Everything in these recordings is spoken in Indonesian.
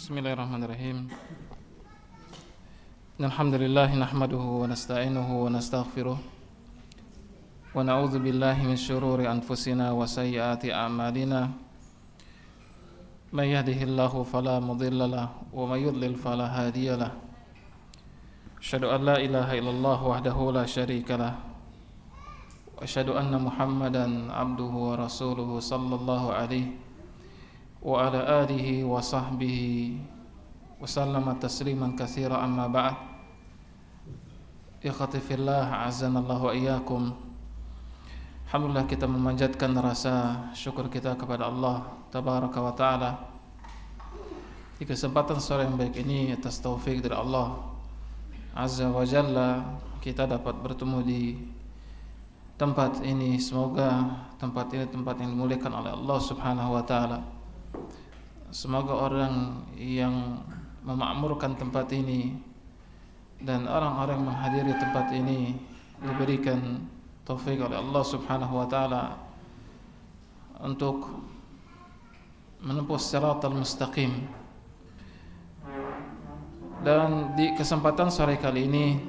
Bismillahirrahmanirrahim. Alhamdulillah nahmaduhu wa nasta'inuhu wa nastaghfiruh wa na'udzu billahi min syururi anfusina wa sayyiati a'malina. May yahdihillahu fala mudilla lahu wa may yudlil fala hadiya lahu. Asyhadu an la ilaha illallah wahdahu la syarika lahu wa asyhadu anna Muhammadan abduhu wa rasuluhu sallallahu alaihi wa ala alihi wa sahbihi wa sallama tasliman katsira, amma ba'd. Ikhwati fillah, azanallahu wa iyyakum. Alhamdulillah, kita memanjatkan rasa syukur kita kepada Allah tabaraka wa taala di kesempatan sore yang baik ini. Atas taufik dari Allah azza wa jalla, kita dapat bertemu di tempat ini. Semoga tempat ini tempat yang dimuliakan oleh Allah subhanahu wa taala. Semoga orang yang memakmurkan tempat ini dan orang-orang yang menghadiri tempat ini diberikan taufik oleh Allah subhanahu wa ta'ala untuk menempuh siratal mustaqim. Dan di kesempatan sore kali ini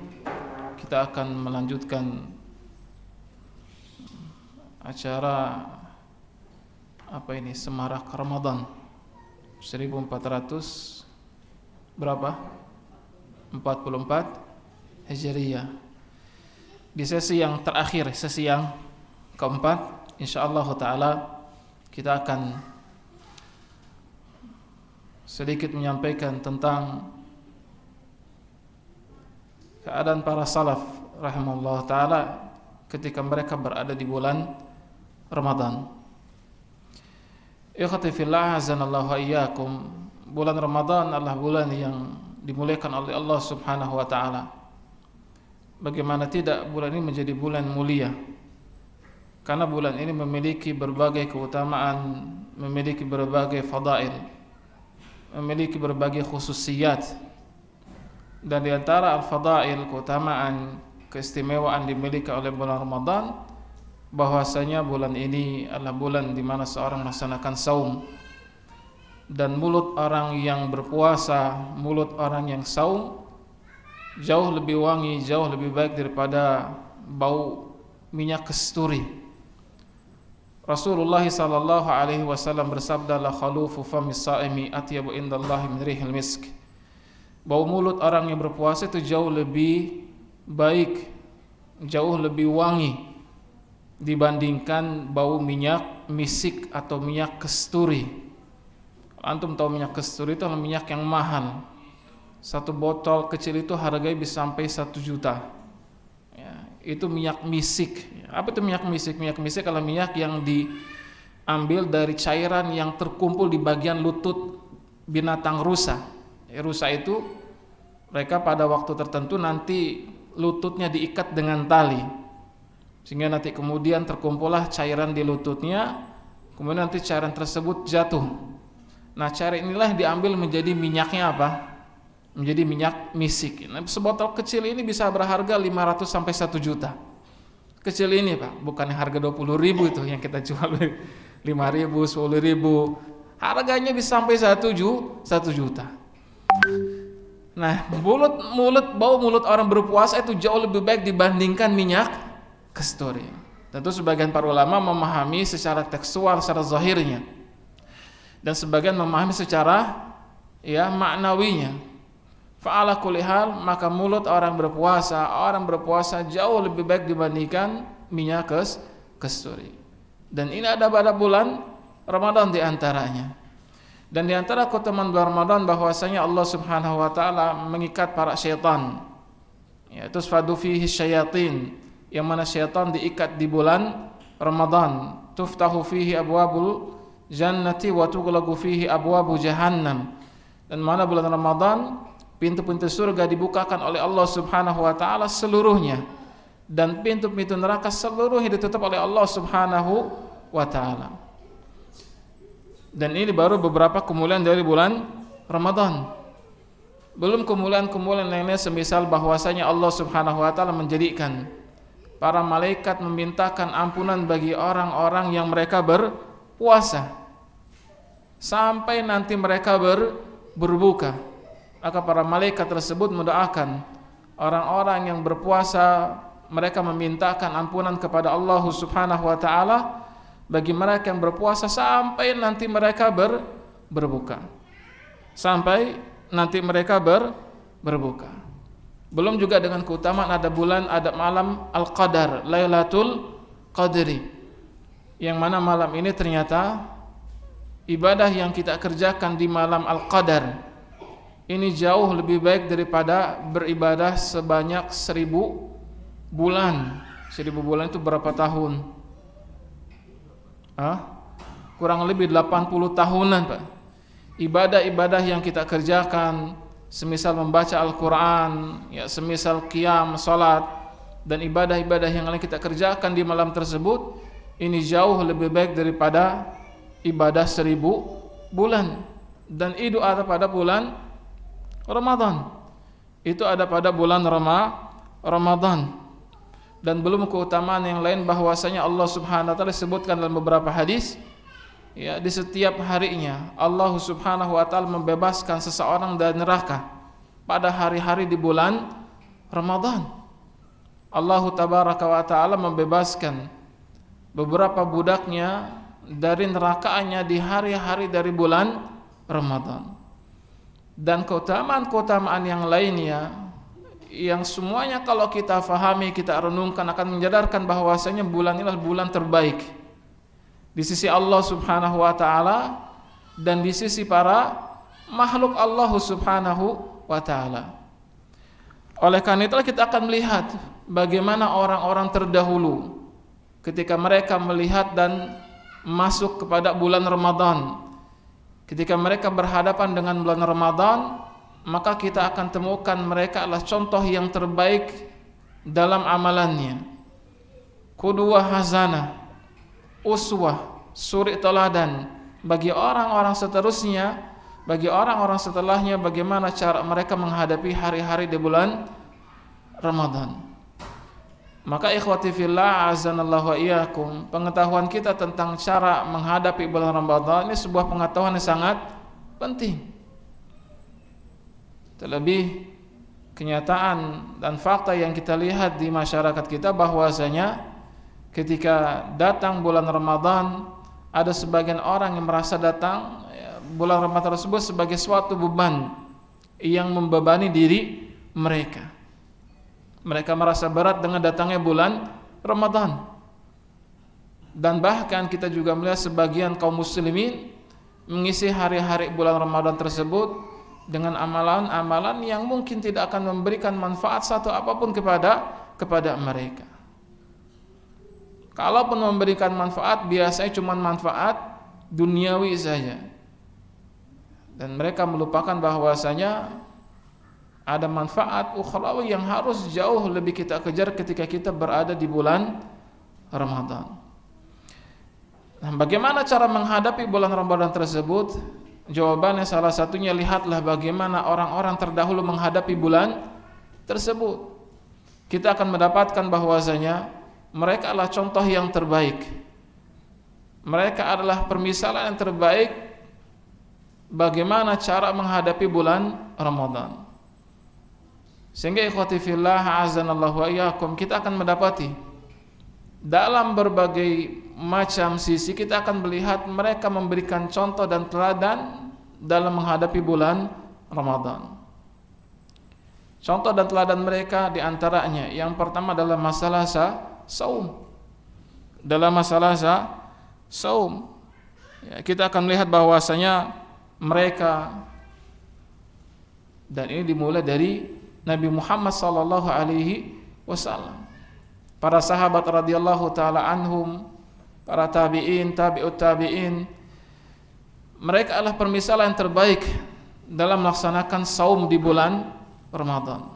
kita akan melanjutkan acara Semarak Ramadan 1400 berapa? 44 Hijriyah. Di sesi yang terakhir, sesi yang keempat, insyaallah taala kita akan sedikit menyampaikan tentang keadaan para salaf rahimahullah taala ketika mereka berada di bulan Ramadan. Ikhwati fillah, azanallahu wa iyyakum. Bulan Ramadan adalah bulan yang dimuliakan oleh Allah subhanahu wa ta'ala. Bagaimana tidak, bulan ini menjadi bulan mulia, karena bulan ini memiliki berbagai keutamaan, memiliki berbagai fadail, memiliki berbagai khususiyat. Dan di antara al-fadail, keutamaan, keistimewaan dimiliki oleh bulan Ramadan, bahwasanya bulan ini adalah bulan di mana seorang melaksanakan saum, dan mulut orang yang berpuasa, mulut orang yang saum jauh lebih wangi, jauh lebih baik daripada bau minyak kasturi. Rasulullah sallallahu alaihi wasallam bersabda, la khalufu famis saimi atyabu indallahi min rihil misk. Bau mulut orang yang berpuasa itu jauh lebih baik, jauh lebih wangi dibandingkan bau minyak misik atau minyak kasturi. Antum tahu minyak kasturi itu adalah minyak yang mahal. Satu botol kecil itu harganya bisa sampai 1 juta. Ya, itu minyak misik. Apa itu minyak misik? Minyak misik adalah minyak yang diambil dari cairan yang terkumpul di bagian lutut binatang rusa. Rusa itu mereka pada waktu tertentu nanti lututnya diikat dengan tali, sehingga nanti kemudian terkumpullah cairan di lututnya, kemudian nanti cairan tersebut jatuh. Nah, cairan inilah diambil menjadi minyaknya apa? Menjadi minyak misik. Nah, sebotol kecil ini bisa berharga 500 sampai 1 juta. Kecil ini, Pak, bukan yang harga 20.000 itu yang kita jual 5.000, 10.000. Harganya bisa sampai 1 juta. Nah, bau mulut orang berpuasa itu jauh lebih baik dibandingkan minyak kasturi. Tentu sebagian para ulama memahami secara tekstual, secara zahirnya, dan sebagian memahami secara maknawinya. Fa'ala kulli hal, maka mulut orang berpuasa jauh lebih baik dibandingkan minyak kasturi. Dan ini ada pada bulan Ramadan di antaranya. Dan di antara keutamaan bulan Ramadan bahwasanya Allah Subhanahu wa taala mengikat para syaitan. Yaitu fadu fihi syayatin, yang mana syaitan diikat di bulan Ramadan. Tuftahu fihi abwabul jannati wa tughlaqu fihi abwabu jahannam. Dan mana bulan Ramadan pintu-pintu surga dibukakan oleh Allah Subhanahu wa taala seluruhnya, dan pintu-pintu neraka seluruhnya ditutup oleh Allah Subhanahu wa taala. Dan ini baru beberapa kemuliaan dari bulan Ramadan. Belum kemuliaan-kemuliaan lainnya, semisal bahwasanya Allah Subhanahu wa taala menjadikan para malaikat memintakan ampunan bagi orang-orang yang mereka berpuasa. sampai nanti mereka berbuka, maka para malaikat tersebut mendoakan orang-orang yang berpuasa, mereka memintakan ampunan kepada Allah Subhanahu wa taala bagi mereka yang berpuasa sampai nanti mereka berbuka. Sampai nanti mereka berbuka. Belum juga dengan keutamaan ada bulan, ada malam Al-Qadar, Lailatul Qadri. Yang mana malam ini ternyata ibadah yang kita kerjakan di malam Al-Qadar ini jauh lebih baik daripada beribadah sebanyak 1000 bulan. 1000 bulan itu berapa tahun? Kurang lebih 80 tahunan, Pak. Ibadah-ibadah yang kita kerjakan, semisal membaca Al-Quran, ya, semisal qiyam, salat, dan ibadah-ibadah yang lain kita kerjakan di malam tersebut, ini jauh lebih baik daripada ibadah 1000 bulan. Dan itu ada pada bulan Ramadan. Itu ada pada bulan Ramadan. Dan belum keutamaan yang lain bahwasanya Allah Subhanahu wa taala sebutkan dalam beberapa hadis, ya, di setiap harinya Allah Subhanahu wa taala membebaskan seseorang dari neraka pada hari-hari di bulan Ramadan. Allah tabaraka wa taala membebaskan beberapa budaknya dari nerakaannya di hari-hari dari bulan Ramadan. Dan keutamaan-keutamaan yang lainnya yang semuanya kalau kita fahami, kita renungkan akan menyadarkan bahwasanya bulan ini adalah bulan terbaik di sisi Allah Subhanahu wa taala dan di sisi para makhluk Allah Subhanahu wa taala. Oleh karena itu kita akan melihat bagaimana orang-orang terdahulu ketika mereka melihat dan masuk kepada bulan Ramadan. Ketika mereka berhadapan dengan bulan Ramadan, maka kita akan temukan mereka adalah contoh yang terbaik dalam amalannya. Qudwah hasanah, uswah, suri teladan bagi orang-orang seterusnya, bagi orang-orang setelahnya bagaimana cara mereka menghadapi hari-hari di bulan Ramadan. Maka ikhwati fillah azanallahu wa iyyakum, pengetahuan kita tentang cara menghadapi bulan Ramadan ini sebuah pengetahuan yang sangat penting. Terlebih kenyataan dan fakta yang kita lihat di masyarakat kita bahwasanya ketika datang bulan Ramadan ada sebagian orang yang merasa datang bulan Ramadan tersebut sebagai suatu beban yang membebani diri mereka. Mereka merasa berat dengan datangnya bulan Ramadan. Dan bahkan kita juga melihat sebagian kaum muslimin mengisi hari-hari bulan Ramadan tersebut dengan amalan-amalan yang mungkin tidak akan memberikan manfaat satu apapun kepada mereka. Kalaupun memberikan manfaat, biasanya cuma manfaat duniawi saja. Dan mereka melupakan bahwasanya ada manfaat ukhrawi yang harus jauh lebih kita kejar ketika kita berada di bulan Ramadan. Nah, bagaimana cara menghadapi bulan Ramadan tersebut? Jawabannya salah satunya lihatlah bagaimana orang-orang terdahulu menghadapi bulan tersebut. Kita akan mendapatkan bahwasanya mereka adalah contoh yang terbaik. Mereka adalah permisalan yang terbaik bagaimana cara menghadapi bulan Ramadan. Sehingga ikhwati fillah azanallahu wa iyyakum, kita akan mendapati dalam berbagai macam sisi kita akan melihat mereka memberikan contoh dan teladan dalam menghadapi bulan Ramadan. Contoh dan teladan mereka diantaranya yang pertama adalah masalah saum. Dalam masalah saum, ya, kita akan melihat bahwasanya mereka, dan ini dimulai dari Nabi Muhammad sallallahu alaihi wasallam, para sahabat radhiyallahu taala anhum, para tabi'in, tabi'ut tabi'in, mereka adalah permisalan yang terbaik dalam melaksanakan saum di bulan Ramadan.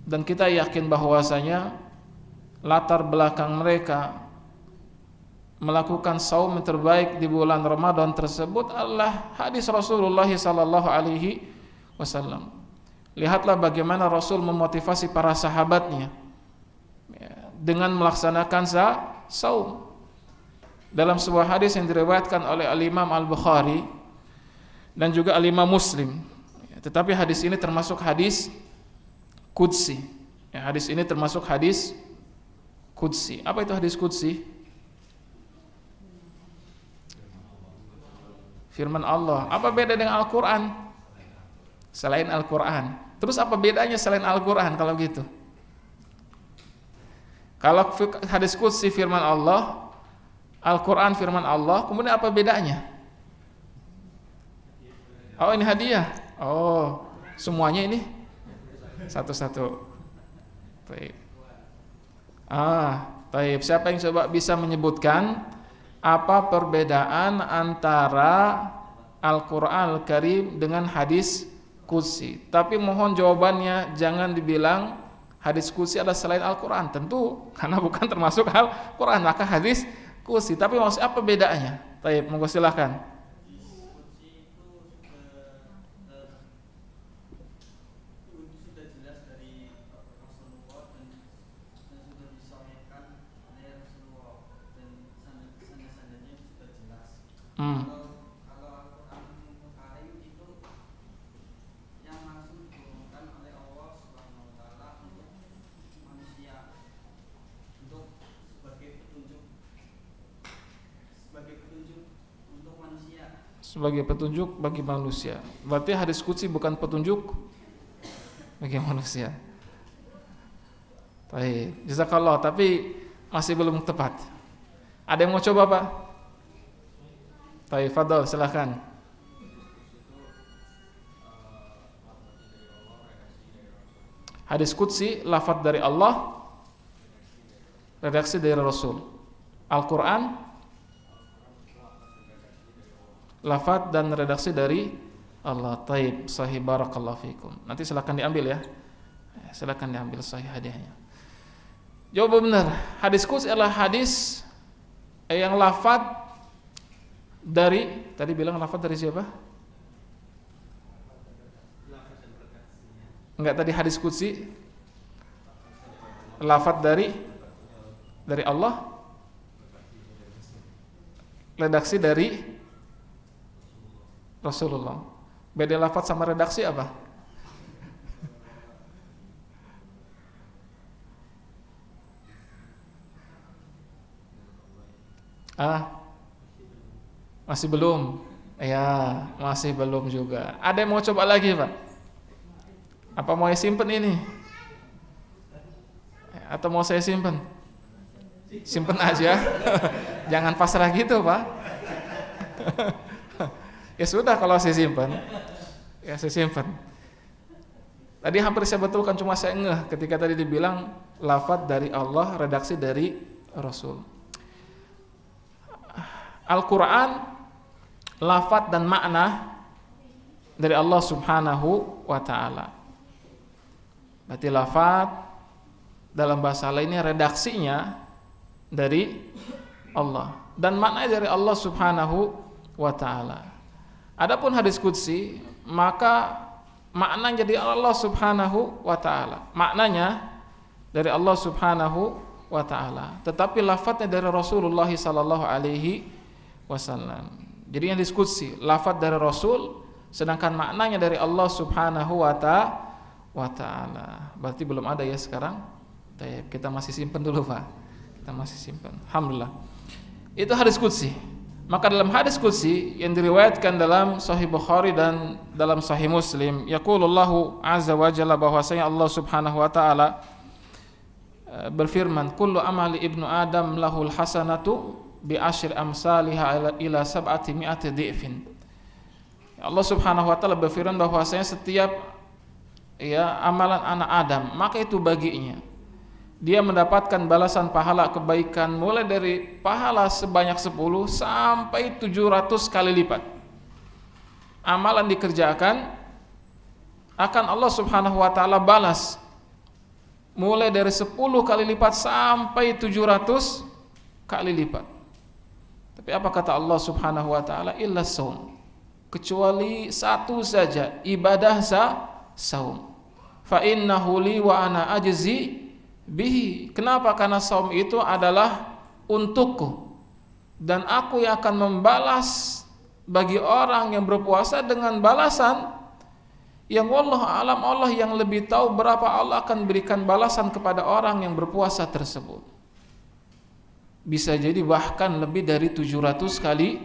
Dan kita yakin bahwasanya latar belakang mereka melakukan saum yang terbaik di bulan Ramadan tersebut adalah hadis Rasulullah sallallahu alaihi wasallam. Lihatlah bagaimana Rasul memotivasi para sahabatnya dengan melaksanakan saum. Dalam sebuah hadis yang diriwayatkan oleh Al-Imam Al-Bukhari dan juga Al-Imam Muslim. Tetapi hadis ini termasuk hadis qudsi. Ya, hadis ini termasuk hadis qudsi. Apa itu hadis qudsi? Firman Allah. Apa beda dengan Al-Quran? Selain Al-Quran. Terus apa bedanya selain Al-Quran kalau gitu? Kalau hadis qudsi firman Allah, Al-Quran firman Allah, kemudian apa bedanya? Oh, ini hadiah. Oh, semuanya ini satu-satu. Baik. Baik. Siapa yang coba bisa menyebutkan apa perbedaan antara Al-Quran Al-Karim dengan hadis qudsi? Tapi mohon jawabannya jangan dibilang hadis qudsi adalah selain Al-Quran. Tentu, karena bukan termasuk Al-Quran, maka hadis qudsi. Tapi maksud apa bedanya? Baik, monggo silakan. Kalau Al-Quran Karim itu yang langsung diturunkan oleh Allah Subhanahu wa taala untuk manusia, untuk sebagai petunjuk untuk manusia. Sebagai petunjuk bagi manusia. Berarti hadis qudsi bukan petunjuk bagi manusia. Baik, jazakallah, tapi masih belum tepat. Ada yang mau coba, Pak? Baik, fadhal, silakan. Hadis qudsi lafaz dari Allah, redaksi dari Rasul. Al-Quran lafaz dan redaksi dari Allah. Taib, sahih, barakallahu fikum. Nanti silakan diambil ya. Silakan diambil sahih hadiahnya. Jawab benar. Hadis qudsi adalah hadis yang lafaz dari, tadi bilang lafaz dari siapa? Enggak, tadi hadis qudsi lafaz dari Allah, redaksi dari Rasulullah. Beda lafaz sama redaksi apa? Masih belum? Ya, masih belum juga. Ada yang mau coba lagi, Pak? Apa mau saya simpen ini? Atau mau saya simpen? Simpen aja. Jangan pasrah gitu, Pak. Ya sudah, kalau saya simpen, ya saya simpen. Tadi hampir saya betulkan, cuma saya ngeh ketika tadi dibilang lafaz dari Allah, redaksi dari Rasul. Al-Quran lafaz dan makna dari Allah Subhanahu wa ta'ala. Berarti lafaz dalam bahasa lainnya redaksinya dari Allah dan maknanya dari Allah Subhanahu wa ta'ala. Adapun hadis qudsi, maka maknanya dari Allah Subhanahu wa ta'ala. Maknanya dari Allah Subhanahu wa ta'ala, tetapi lafaznya dari Rasulullah sallallahu alaihi wasallam. Jadi yang diskusi lafaz dari Rasul, sedangkan maknanya dari Allah Subhanahu wa ta'ala. Berarti belum ada ya sekarang. Kita masih simpan dulu, Pak. Kita masih simpan. Alhamdulillah. Itu hadis qudsi. Maka dalam hadis qudsi yang diriwayatkan dalam Sahih Bukhari dan dalam Sahih Muslim, yaqulullahu azza wa jalla, bahwasanya Allah Subhanahu wa ta'ala berfirman, kullu amali ibnu adam lahul hasanatu bi asyri amsalihha ila sab'ati mi'ati dhi'fin. Allah Subhanahu wa ta'ala berfirman bahwasanya setiap amalan anak Adam, maka itu baginya dia mendapatkan balasan pahala kebaikan mulai dari pahala sebanyak 10 sampai 700 kali lipat. Amalan dikerjakan akan Allah Subhanahu wa ta'ala balas mulai dari 10 kali lipat sampai 700 kali lipat. Tapi apa kata Allah Subhanahu wa ta'ala? Illa saum, kecuali satu saja, ibadah saum. Fa innahu li wa ana ajzi bihi. Kenapa? Karena saum itu adalah untukku dan aku yang akan membalas bagi orang yang berpuasa dengan balasan yang wallahu alam, Allah yang lebih tahu berapa Allah akan berikan balasan kepada orang yang berpuasa tersebut. Bisa jadi bahkan lebih dari 700 kali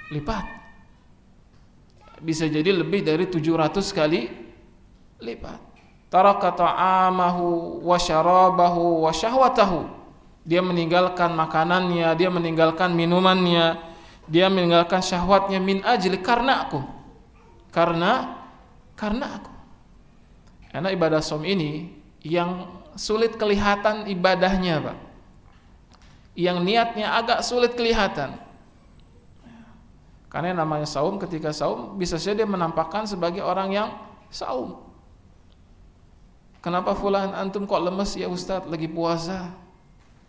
lipat. Bisa jadi lebih dari 700 kali lipat. Taraka ta'amahu wa syarabahu wa syahwatahu. Dia meninggalkan makanannya, dia meninggalkan minumannya, dia meninggalkan syahwatnya min ajli, karena aku. Karena aku. Karena ibadah saum ini yang sulit kelihatan ibadahnya, Pak. Yang niatnya agak sulit kelihatan. Karena namanya saum, ketika saum bisa saja dia menampakkan sebagai orang yang saum. Kenapa fulan antum kok lemes ya Ustaz, lagi puasa?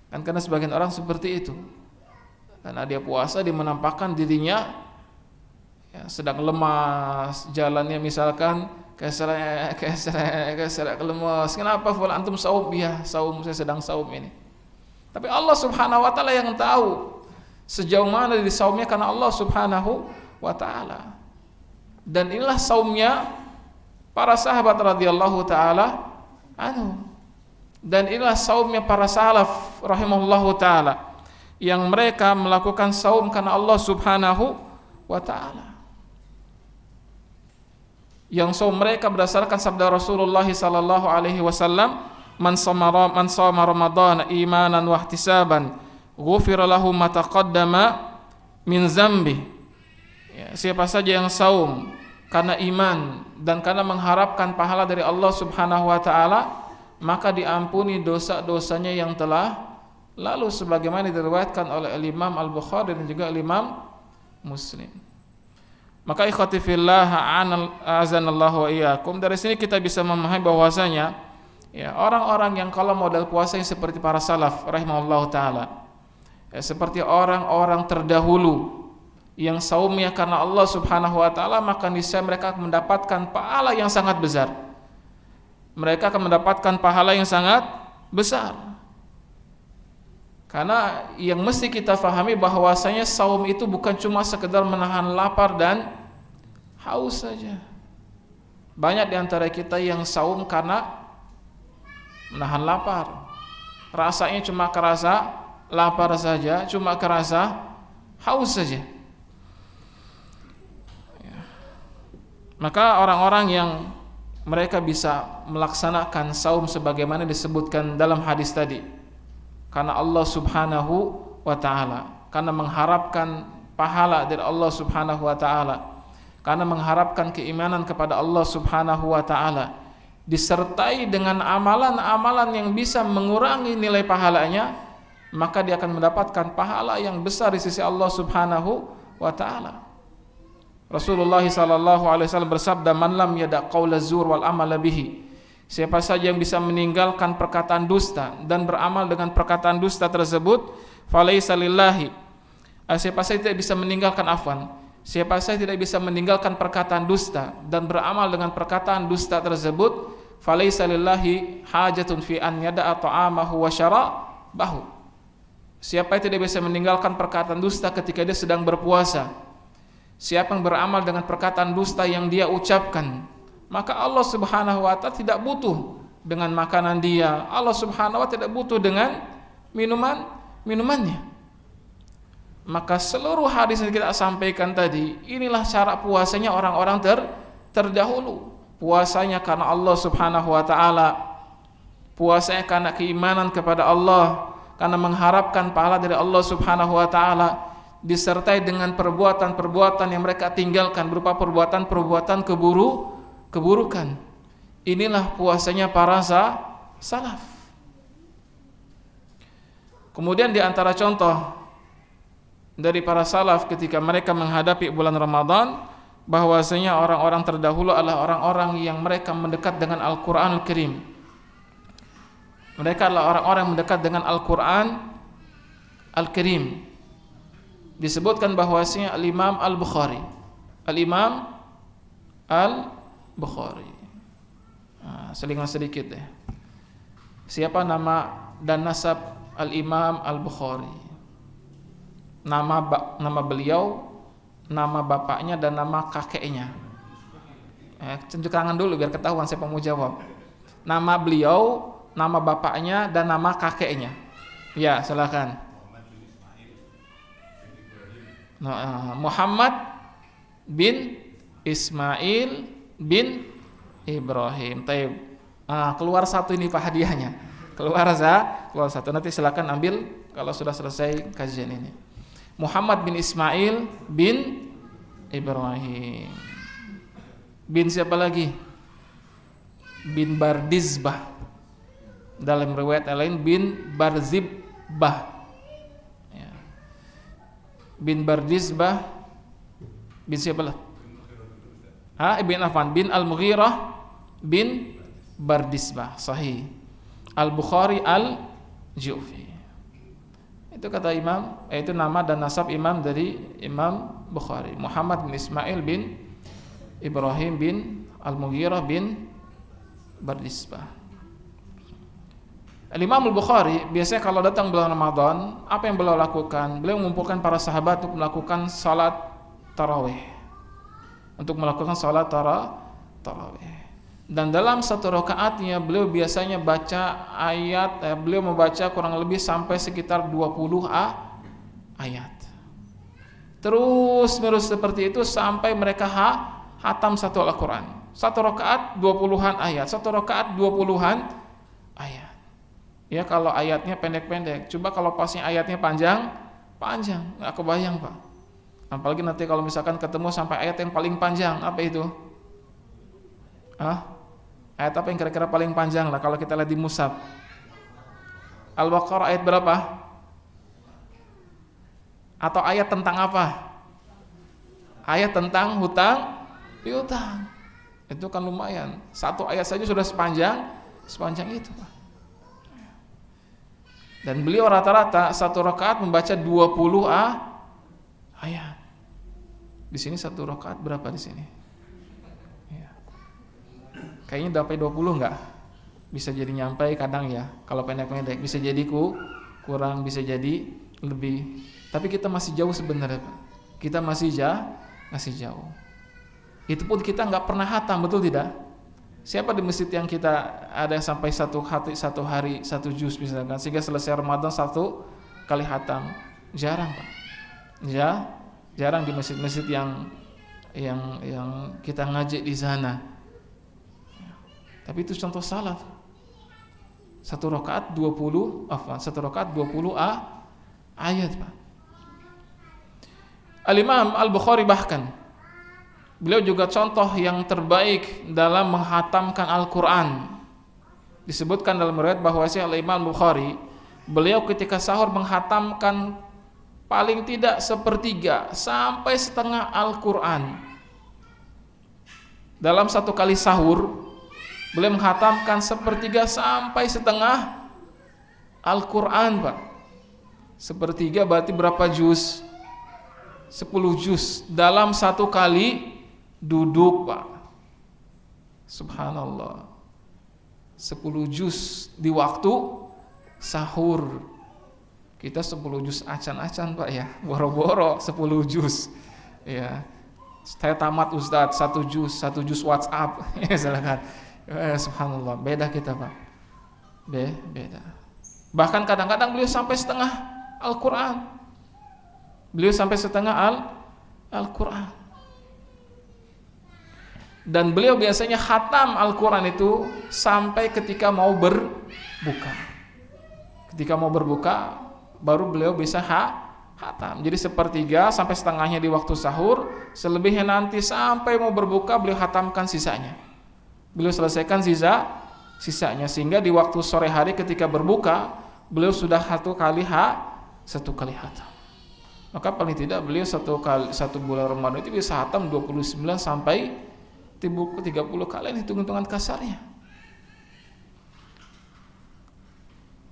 Kan karena sebagian orang seperti itu. Karena dia puasa, dia menampakkan dirinya sedang lemas, jalannya misalkan keseret lemas. Kenapa fulan antum saum? Iya, saum, saya sedang saum ini. Tapi Allah Subhanahu wa taala yang tahu sejauh mana di saumnya, karena Allah Subhanahu wa taala. Dan inilah saumnya para sahabat radhiyallahu taala anhu. Dan inilah saumnya para salaf rahimahullahu taala, yang mereka melakukan saum karena Allah Subhanahu wa taala. Yang saum mereka berdasarkan sabda Rasulullah sallallahu alaihi wasallam, man shoma Ramadan imanan wa ihtisaban ghufira lahu ma taqaddama min zambi. Siapa saja yang saum karena iman dan karena mengharapkan pahala dari Allah Subhanahu wa taala, maka diampuni dosa-dosanya yang telah lalu, sebagaimana diriwayatkan oleh Imam Al-Bukhari dan juga Imam Muslim. Maka ikhwati fillah azanallahu wa iyyakum, dari sini kita bisa memahami bahwasanya orang-orang yang kalau modal puasa yang seperti para salaf rahimahullahu taala, seperti orang-orang terdahulu yang saumnya karena Allah Subhanahu wa taala, maka niscaya mereka akan mendapatkan pahala yang sangat besar. Mereka akan mendapatkan pahala yang sangat besar. Karena yang mesti kita fahami bahwasanya saum itu bukan cuma sekedar menahan lapar dan haus saja. Banyak di antara kita yang saum karena menahan lapar. Rasanya cuma kerasa lapar saja, cuma kerasa haus saja. Maka orang-orang yang mereka bisa melaksanakan saum sebagaimana disebutkan dalam hadis tadi, karena Allah Subhanahu wa taala, karena mengharapkan pahala dari Allah Subhanahu wa taala, karena mengharapkan keimanan kepada Allah Subhanahu wa taala, disertai dengan amalan-amalan yang bisa mengurangi nilai pahalanya, maka dia akan mendapatkan pahala yang besar di sisi Allah Subhanahu wa taala. Rasulullah sallallahu alaihi wasallam bersabda, "Man lam yada' qaula zur wal amala bihi." Siapa saja yang bisa meninggalkan perkataan dusta dan beramal dengan perkataan dusta tersebut, falaisa lillahi. Siapa saja tidak bisa meninggalkan siapa saja tidak bisa meninggalkan perkataan dusta dan beramal dengan perkataan dusta tersebut, falaisa lillahi hajatun fi an yada'a ta'amahu wa syarabahu. Siapa yang tidak bisa meninggalkan perkataan dusta ketika dia sedang berpuasa, siapa yang beramal dengan perkataan dusta yang dia ucapkan, maka Allah Subhanahu wa taala tidak butuh dengan makanan dia. Allah Subhanahu wa taala tidak butuh dengan minumannya. Maka seluruh hadis yang kita sampaikan tadi, inilah cara puasanya orang-orang terdahulu. Puasanya karena Allah Subhanahu wa taala. Puasanya karena keimanan kepada Allah, karena mengharapkan pahala dari Allah Subhanahu wa taala, disertai dengan perbuatan-perbuatan yang mereka tinggalkan berupa perbuatan-perbuatan keburukan. Inilah puasanya para salaf. Kemudian di antara contoh dari para salaf ketika mereka menghadapi bulan Ramadan, bahwasanya orang-orang terdahulu adalah orang-orang yang mereka mendekat dengan Al-Qur'anul Karim. Mereka adalah orang-orang yang mendekat dengan Al-Qur'an Al-Karim. Disebutkan bahwasanya Al-Imam Al-Bukhari. Selingan sedikit deh. Siapa nama dan nasab Al-Imam Al-Bukhari? Nama beliau nama bapaknya dan nama kakeknya. Tunjuk tangan dulu biar ketahuan siapa mau jawab. Nama beliau, nama bapaknya dan nama kakeknya. Ya, silakan. Muhammad bin Ismail bin Ibrahim. Taib. Keluar satu ini Pak hadiahnya. Keluar satu. Nanti silakan ambil kalau sudah selesai kajian ini. Muhammad bin Ismail bin Ibrahim. Bin siapa lagi? Bin Bardizbah. Dalam riwayat lain bin Barzibah. Ya. Bin Bardizbah. Bin siapa lagi? Ibn Affan bin Al-Mughirah bin Bardizbah. Sahih. Al-Bukhari Al-Ju'fi. Itu kata imam, itu nama dan nasab imam dari Imam Bukhari. Muhammad bin Ismail bin Ibrahim bin Al-Mughirah bin Bardizbah. Imam Al-Bukhari biasanya kalau datang bulan Ramadan, apa yang beliau lakukan? Beliau mengumpulkan para sahabat untuk melakukan salat tarawih. Tarawih. Dan dalam satu rakaatnya beliau biasanya baca ayat, beliau membaca kurang lebih sampai sekitar 20 ayat. Terus menerus seperti itu sampai mereka hatam satu Al-Quran. Satu rakaat 20-an ayat, satu rakaat 20-an ayat. Ya kalau ayatnya pendek-pendek, coba kalau pasnya ayatnya panjang, nggak kebayang Pak. Apalagi nanti kalau misalkan ketemu sampai ayat yang paling panjang, apa itu? Ayat apa yang kira-kira paling panjang lah kalau kita lihat di mushaf? Al-Baqarah ayat berapa? Atau ayat tentang apa? Ayat tentang piutang. Itu kan lumayan. Satu ayat saja sudah sepanjang itu, Pak. Dan beliau rata-rata satu rakaat membaca 20 ayat. Di sini satu rakaat berapa di sini? Kayaknya sampai 20 enggak? Bisa jadi nyampe kadang ya. Kalau pendek-pendek bisa jadi kurang, bisa jadi lebih. Tapi kita masih jauh sebenarnya, Pak. Kita masih jauh. Itu pun kita enggak pernah hatam, betul tidak? Siapa di masjid yang kita ada yang sampai satu hari satu juz misalkan, sehingga selesai Ramadan satu kali hatam? Jarang, Pak. Jarang di masjid-masjid yang kita ngaji di sana. Tapi itu contoh salaf. Satu rakaat 20 ayat, Pak. Al-Imam Al-Bukhari bahkan beliau juga contoh yang terbaik dalam menghatamkan Al-Quran. Disebutkan dalam riwayat bahwa Al-Imam Al-Bukhari beliau ketika sahur menghatamkan paling tidak 1/3 sampai setengah Al-Quran. Dalam satu kali sahur beliau menghatamkan 1/3 sampai setengah Al-Quran, Pak. 1/3 berarti berapa juz? 10 juz dalam satu kali duduk, Pak. Subhanallah. 10 juz di waktu sahur. Kita 10 juz acan-acan, Pak ya. Boro-boro 10 juz. Ya. Saya tamat Ustadz 1 juz WhatsApp. Ya, silakan. Subhanallah, beda kita, Pak. Beda. Bahkan kadang-kadang beliau sampai setengah Al-Quran. Al-Quran. Dan beliau biasanya khatam Al-Quran itu sampai ketika mau berbuka. Ketika mau berbuka, baru beliau bisa khatam. Jadi 1/3 sampai setengahnya di waktu sahur, selebihnya nanti sampai mau berbuka beliau khatamkan sisanya. Beliau selesaikan sisanya sehingga di waktu sore hari ketika berbuka beliau sudah satu kali khatam. Maka paling tidak beliau satu bulan Ramadan itu bisa khatam 29 sampai 30 kali, hitung-hitungan kasarnya.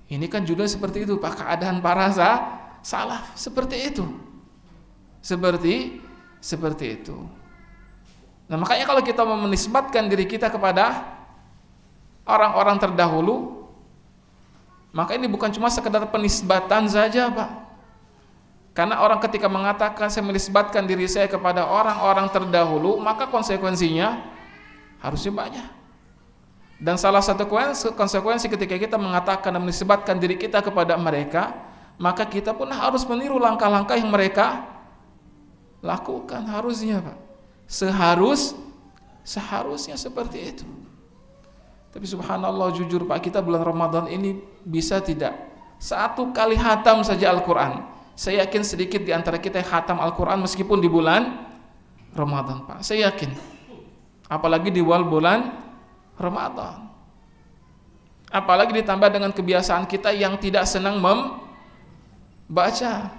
Ini kan juga seperti itu, Pak, keadaan para salaf seperti itu. Seperti itu. Nah, makanya kalau kita mau menisbatkan diri kita kepada orang-orang terdahulu, maka ini bukan cuma sekedar penisbatan saja, Pak. Karena orang ketika mengatakan saya menisbatkan diri saya kepada orang-orang terdahulu, maka konsekuensinya harusnya banyak. Dan salah satu konsekuensi ketika kita mengatakan dan menisbatkan diri kita kepada mereka, maka kita pun harus meniru langkah-langkah yang mereka lakukan, harusnya Pak. Seharusnya seperti itu. Tapi subhanallah, jujur Pak, kita bulan Ramadan ini bisa tidak satu kali khatam saja Al-Quran. Saya yakin sedikit di antara kita yang khatam Al-Quran meskipun di bulan Ramadan Pak. Saya yakin. Apalagi di bulan Ramadan. Apalagi ditambah dengan kebiasaan kita yang tidak senang membaca.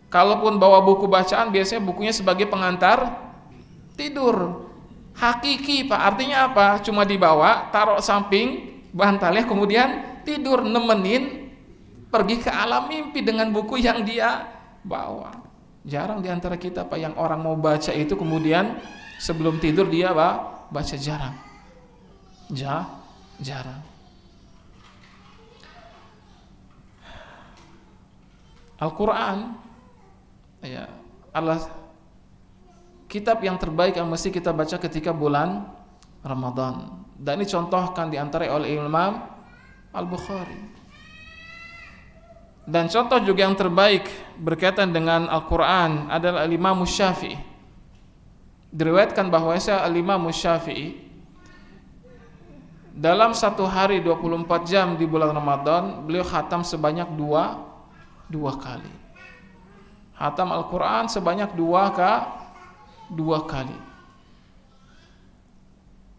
Kalaupun bawa buku bacaan, biasanya bukunya sebagai pengantar tidur. Hakiki Pak, artinya apa? Cuma dibawa, taruh samping bantalnya, kemudian tidur, nemenin pergi ke alam mimpi dengan buku yang dia bawa. Jarang di antara kita Pak yang orang mau baca itu kemudian sebelum tidur dia baca, jarang. Jarang. Al-Quran ya adalah kitab yang terbaik yang mesti kita baca ketika bulan Ramadan. Dan ini contohkan diantara oleh Imam Al-Bukhari. Dan contoh juga yang terbaik berkaitan dengan Al-Quran adalah Al-Imam Syafi'i. Diriwayatkan bahwasanya Al-Imam Syafi'i dalam satu hari 24 jam di bulan Ramadan beliau khatam sebanyak dua kali. Khatam Al-Quran sebanyak dua kali.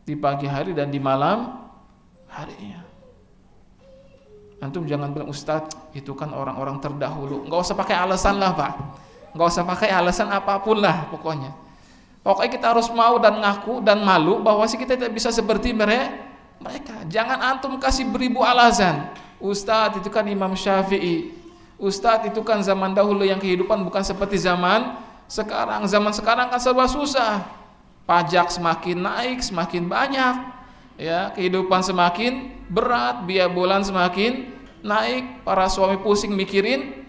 Di pagi hari dan di malam harinya. Antum jangan bilang Ustadz itu kan orang-orang terdahulu. Nggak usah pakai alasan lah Pak. Nggak usah pakai alasan apapun lah pokoknya. Pokoknya kita harus mau dan ngaku dan malu bahwa kita tidak bisa seperti mereka. Jangan antum kasih beribu alasan. Ustadz itu kan Imam Syafi'i. Ustadz itu kan zaman dahulu yang kehidupan bukan seperti zaman sekarang. Zaman sekarang kan serba susah. Pajak semakin naik, semakin banyak. Ya, kehidupan semakin berat, biaya bulan semakin naik, para suami pusing mikirin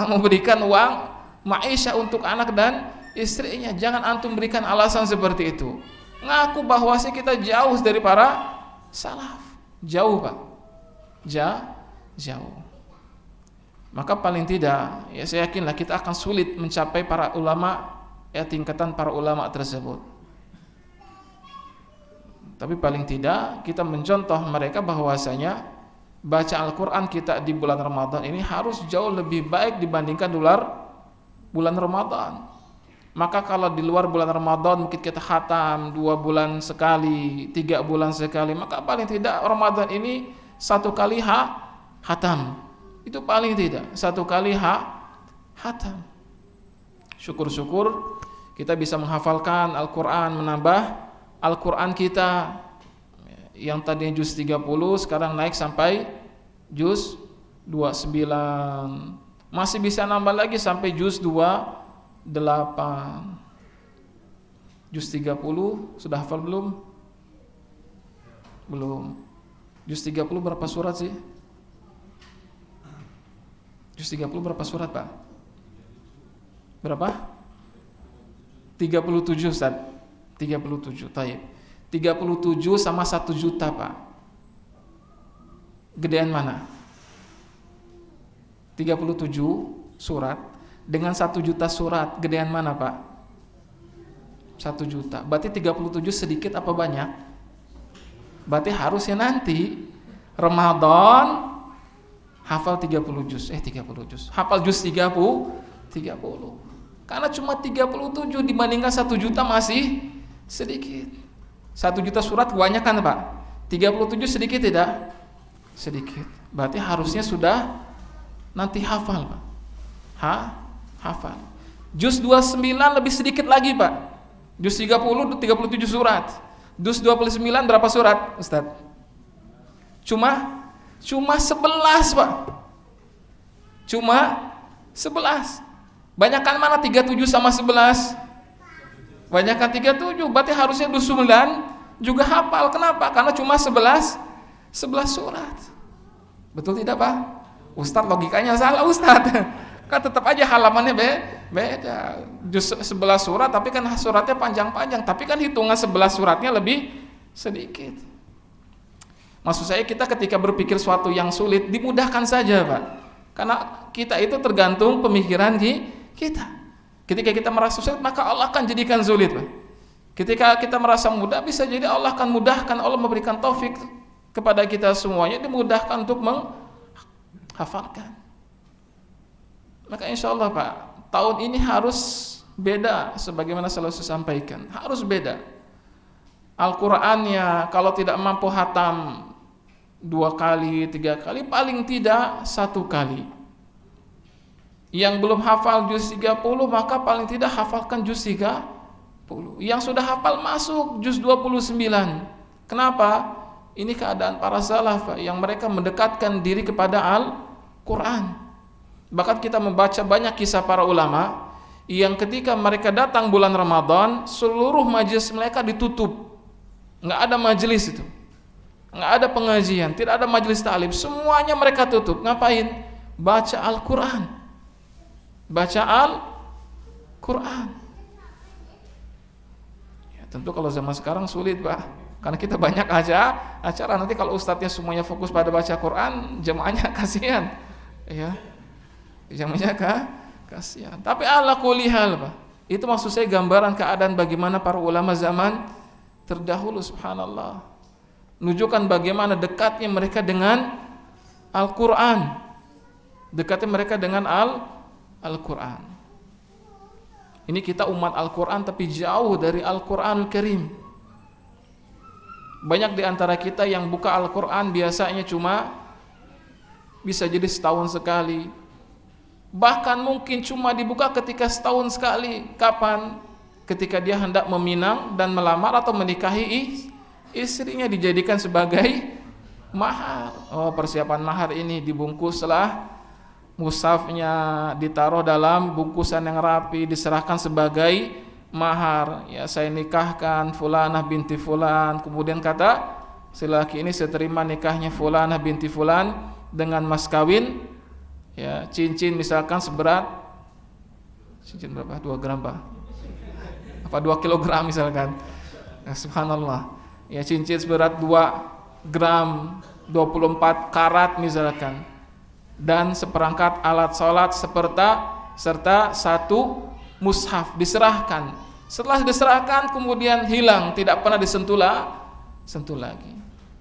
memberikan uang maisha untuk anak dan istrinya. Jangan antum berikan alasan seperti itu. Ngaku bahwa kita jauh dari para salaf. Jauh Pak. Jauh. Maka paling tidak, ya saya yakinlah kita akan sulit mencapai para ulama, ya tingkatan para ulama tersebut. Tapi paling tidak kita mencontoh mereka bahwasanya baca Al-Quran kita di bulan Ramadan ini harus jauh lebih baik dibandingkan bulan Ramadan. Maka kalau di luar bulan Ramadan mungkin kita khatam 2 bulan sekali, 3 bulan sekali, maka paling tidak Ramadan ini 1 kali khatam. Itu paling tidak 1 kali khatam. Syukur-syukur kita bisa menghafalkan Al-Quran, menambah Al-Quran kita yang tadinya juz 30 sekarang naik sampai juz 29. Masih bisa nambah lagi sampai juz 28. Juz 30 sudah hafal belum? Belum. Juz 30 berapa surat sih? Juz 30 berapa surat Pak? Berapa? 37 Ustaz. 37, taib. 37 sama 1 juta Pak. Gedean mana? 37 surat dengan 1 juta surat, gedean mana Pak? 1 juta. Berarti 37 sedikit apa banyak? Berarti harusnya nanti Ramadan hafal 30 juz. 30 juz. Hafal juz 30. Karena cuma 37 dibandingkan 1 juta masih sedikit. 1 juta surat kebanyakan Pak. 37 sedikit tidak? Sedikit. Berarti harusnya sudah nanti hafal Pak. Hafal. Juz 29 lebih sedikit lagi Pak. Juz 30 37 surat. Juz 29 berapa surat Ustaz? Cuma 11 Pak. Cuma 11. Banyakan mana 37 sama 11? Banyakan 37, berarti harusnya 29 juga hafal. Kenapa? Karena cuma 11 surat. Betul tidak Pak? Ustaz logikanya salah Ustaz. Kan tetap aja halamannya beda. Juz 11 surat tapi kan suratnya panjang-panjang, tapi kan hitungan 11 suratnya lebih sedikit. Maksud saya kita ketika berpikir suatu yang sulit dimudahkan saja, Pak. Karena kita itu tergantung pemikiran kita. Ketika kita merasa sulit, maka Allah akan jadikan sulit, Pak. Ketika kita merasa mudah, bisa jadi Allah akan mudahkan, Allah memberikan taufik kepada kita semuanya, dimudahkan untuk menghafalkan. Maka insya Allah, Pak, tahun ini harus beda sebagaimana selalu saya sampaikan. Harus beda. Al-Qur'annya kalau tidak mampu hatam 2 kali, 3 kali, paling tidak 1 kali. Yang belum hafal juz 30, maka paling tidak hafalkan juz 30. Yang sudah hafal masuk juz 29. Kenapa? Ini keadaan para salaf, Pak, yang mereka mendekatkan diri kepada Al-Qur'an. Bahkan kita membaca banyak kisah para ulama yang ketika mereka datang bulan Ramadan, seluruh majelis mereka ditutup. Enggak ada majelis itu. Enggak ada pengajian, tidak ada majelis ta'lim, semuanya mereka tutup. Ngapain? Baca Al-Qur'an. Baca Al-Qur'an. Ya, tentu kalau zaman sekarang sulit, Pak. Karena kita banyak acara, nanti kalau ustadznya semuanya fokus pada baca Quran, jemaahnya kasihan. Ya. Jamaahnya kasihan. Tapi ala kulli hal, Pak. Itu maksud saya gambaran keadaan bagaimana para ulama zaman terdahulu, subhanallah. Menunjukkan bagaimana dekatnya mereka dengan Al-Qur'an. Dekatnya mereka dengan Al-Qur'an. Ini kita umat Al-Qur'an tapi jauh dari Al-Qur'anul Karim. Banyak di antara kita yang buka Al-Qur'an biasanya cuma bisa jadi setahun sekali. Bahkan mungkin cuma dibuka ketika setahun sekali. Kapan? Ketika dia hendak meminang dan melamar atau menikahi istrinya, dijadikan sebagai mahar. Oh, persiapan mahar ini dibungkuslah, mushafnya ditaruh dalam bungkusan yang rapi, diserahkan sebagai mahar. Ya, saya nikahkan fulanah binti fulan. Kemudian kata si laki ini, saya terima nikahnya fulanah binti fulan dengan mas kawin. Ya, cincin misalkan seberat cincin berapa? 2 gram, Pak? Apa 2 kilogram misalkan? Ya, subhanallah. Ya, cincin seberat 2 gram 24 karat misalkan. Dan seperangkat alat sholat serta 1 mushaf diserahkan. Setelah diserahkan kemudian hilang, tidak pernah sentuh lagi.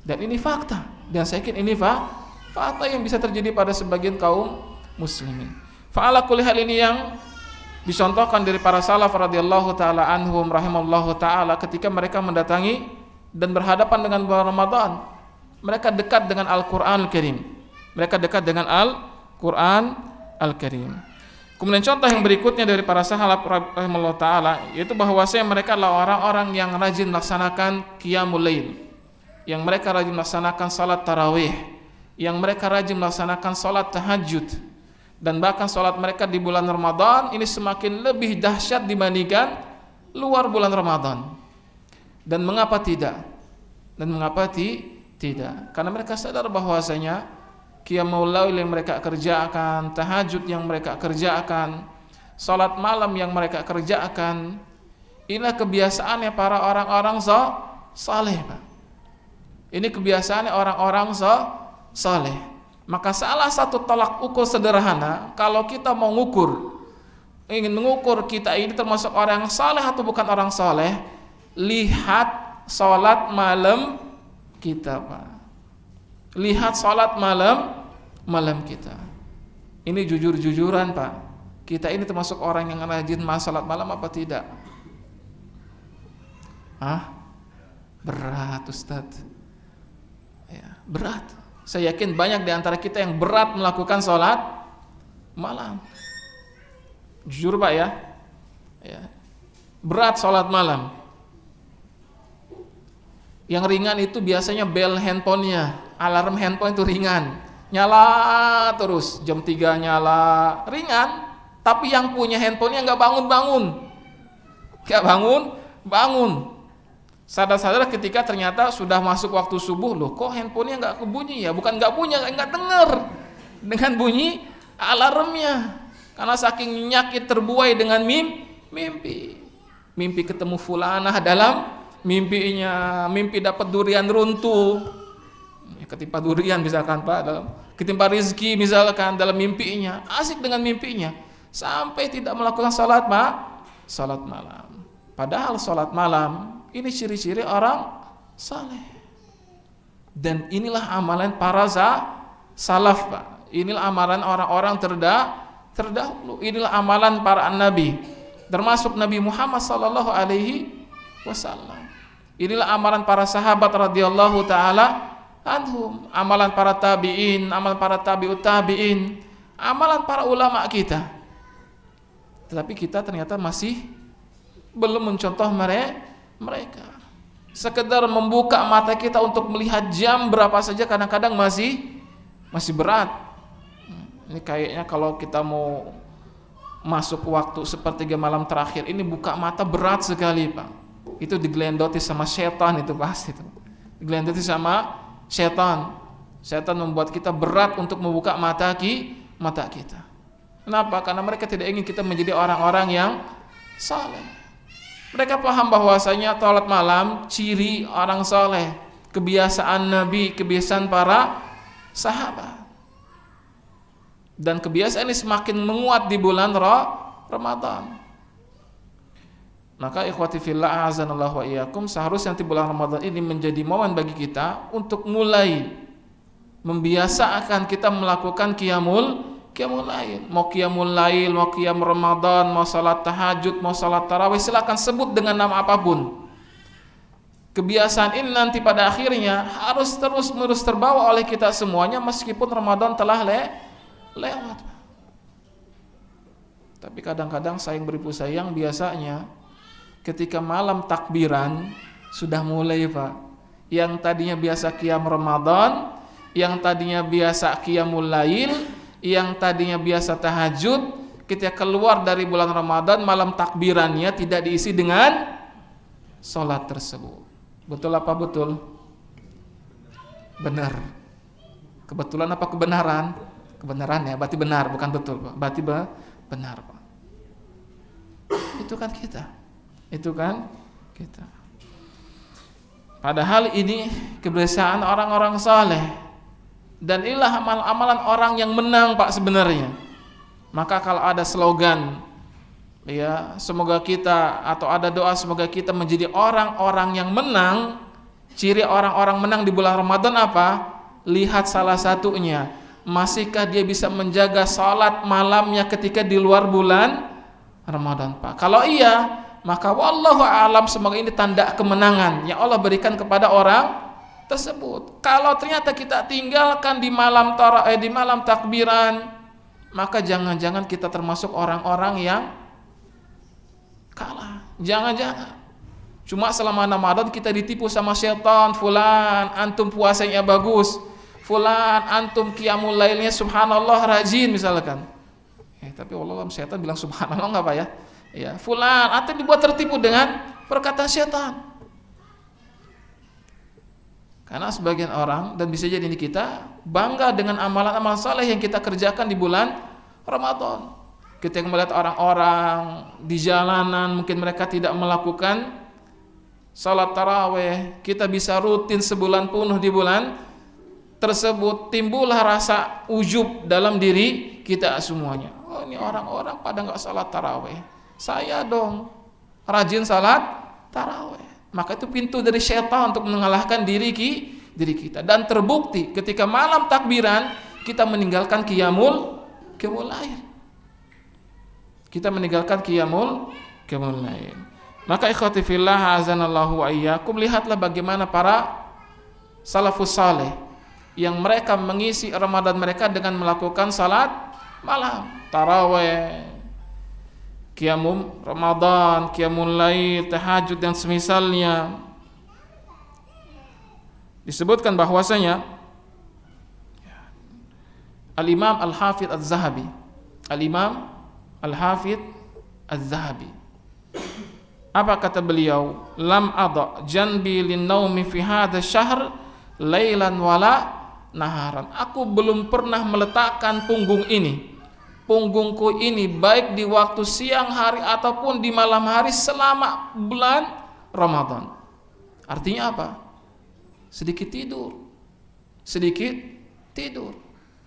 Dan ini fakta. Dan saya yakin ini fakta yang bisa terjadi pada sebagian kaum muslimin. Fa'ala kulli hal ini yang dicontohkan dari para salaf radhiyallahu taala anhum rahimallahu taala ketika mereka mendatangi dan berhadapan dengan bulan Ramadan. Mereka dekat dengan Al-Qur'anul Karim. Mereka dekat dengan Al-Qur'an Al-Karim. Kemudian contoh yang berikutnya dari para sahabat rahimallahu taala yaitu bahwasanya mereka adalah orang-orang yang rajin melaksanakan qiyamul lail. Yang mereka rajin melaksanakan salat tarawih, yang mereka rajin melaksanakan salat tahajud, dan bahkan salat mereka di bulan Ramadan ini semakin lebih dahsyat dibandingkan luar bulan Ramadan. Dan mengapa tidak? Tidak? Karena mereka sadar bahwasanya qiyamul lail yang mereka kerjakan, tahajud yang mereka kerjakan, salat malam yang mereka kerjakan, inilah kebiasaannya para orang-orang saleh, Pak. Ini kebiasaannya orang-orang saleh. Maka salah satu tolak ukur sederhana kalau kita mau ingin mengukur kita ini termasuk orang yang saleh atau bukan orang saleh, lihat salat malam kita, Pak. Lihat salat malam kita. Ini jujur-jujuran, Pak. Kita ini termasuk orang yang rajin salat malam apa tidak? Berat, Ustaz. Ya, berat. Saya yakin banyak di antara kita yang berat melakukan sholat malam. Jujur, Pak, ya. Berat sholat malam. Yang ringan itu biasanya bel handphonenya, alarm handphone itu ringan, nyala terus, jam 3 nyala, ringan. Tapi yang punya handphonenya nggak bangun. Sadar-sadar ketika ternyata sudah masuk waktu subuh, loh kok handphonenya nggak kebunyi ya? Bukan nggak punya, nggak dengar dengan bunyi alarmnya. Karena saking nyakit terbuai dengan mimpi. Mimpi ketemu fulanah dalam mimpinya, mimpi dapat durian runtuh, ketimpa durian misalkan Pak, ketimpa rizki misalkan dalam mimpinya, asik dengan mimpinya, sampai tidak melakukan salat malam. Padahal salat malam ini ciri-ciri orang saleh. Dan inilah amalan para salaf Pak. Inilah amalan orang-orang terdahulu. Inilah amalan para nabi, termasuk Nabi Muhammad sallallahu alaihi wasallam. Inilah amalan para sahabat radhiyallahu taala anhum, amalan para tabi'in, amalan para tabi'ut tabi'in, amalan para ulama kita. Tetapi kita ternyata masih belum mencontoh mereka. Sekedar membuka mata kita untuk melihat jam berapa saja kadang-kadang masih berat. Ini kayaknya kalau kita mau masuk waktu sepertiga malam terakhir ini buka mata berat sekali Pak. Itu digelendoti sama setan, itu pasti itu. Digelendoti sama setan. Setan membuat kita berat untuk membuka mata kita. Kenapa? Karena mereka tidak ingin kita menjadi orang-orang yang saleh. Mereka paham bahwasanya salat malam ciri orang saleh, kebiasaan Nabi, kebiasaan para sahabat. Dan kebiasaan ini semakin menguat di bulan Ramadan. Maka ikhwati fillah azanallahu wa iyyakum, seharusnya nanti bulan Ramadan ini menjadi momen bagi kita untuk mulai membiasakan kita melakukan qiyamul lail. Mau qiyamul lail, mau qiyam Ramadan, mau salat tahajud, mau salat tarawih, silakan sebut dengan nama apapun. Kebiasaan ini nanti pada akhirnya harus terus-menerus terbawa oleh kita semuanya meskipun Ramadan telah lewat. Tapi kadang-kadang sayang beribu sayang, biasanya ketika malam takbiran sudah mulai Pak, yang tadinya biasa qiyam Ramadan, yang tadinya biasa qiyamul lail, yang tadinya biasa tahajud, ketika keluar dari bulan Ramadan malam takbirannya tidak diisi dengan sholat tersebut. Betul apa betul? Benar. Kebetulan apa kebenaran? Kebenaran ya, berarti benar, bukan betul Pak. Berarti benar Pak. Itu kan kita. Padahal ini kebiasaan orang-orang saleh. Dan inilah amalan orang yang menang Pak sebenarnya. Maka kalau ada slogan ya, semoga kita, atau ada doa semoga kita menjadi orang-orang yang menang. Ciri orang-orang menang di bulan Ramadan apa? Lihat salah satunya, masihkah dia bisa menjaga salat malamnya ketika di luar bulan Ramadan Pak? Kalau iya, maka wallahu a'lam, semoga ini tanda kemenangan yang Allah berikan kepada orang tersebut. Kalau ternyata kita tinggalkan di malam takbiran, maka jangan-jangan kita termasuk orang-orang yang kalah. Jangan-jangan cuma selama Ramadan kita ditipu sama setan. Fulan, antum puasanya bagus. Fulan, antum qiyamul lailnya subhanallah rajin misalkan. Tapi Allah, setan bilang subhanallah enggak Pak ya? Ya, fulan, antum dibuat tertipu dengan perkataan setan. Karena sebagian orang, dan bisa jadi kita, bangga dengan amalan-amalan saleh yang kita kerjakan di bulan Ramadan. Kita melihat orang-orang di jalanan, mungkin mereka tidak melakukan salat tarawih, kita bisa rutin sebulan penuh di bulan tersebut. Timbullah rasa ujub dalam diri kita semuanya. Oh, ini orang-orang pada nggak salat tarawih, saya dong rajin salat tarawih. Maka itu pintu dari syaitan untuk mengalahkan diri kita. Dan terbukti ketika malam takbiran kita meninggalkan qiyamul lail. Kita meninggalkan qiyamul lail. Maka ikhwati fillah azanallahu wa iyyakum, lihatlah bagaimana para salafus saleh yang mereka mengisi Ramadan mereka dengan melakukan salat malam, tarawih, qiyamul Ramadan, qiyamul lail, tahajud dan semisalnya. Disebutkan bahwasanya Al-Imam Al-Hafidh Az-Zahabi, Al-Imam Al-Hafidh Az-Zahabi, apa kata beliau? Lam adha janbi lin-naumi fi hadha syahr lailan wala naharan. Aku belum pernah meletakkan punggung ini punggungku ini baik di waktu siang hari ataupun di malam hari selama bulan Ramadan. Artinya apa? Sedikit tidur.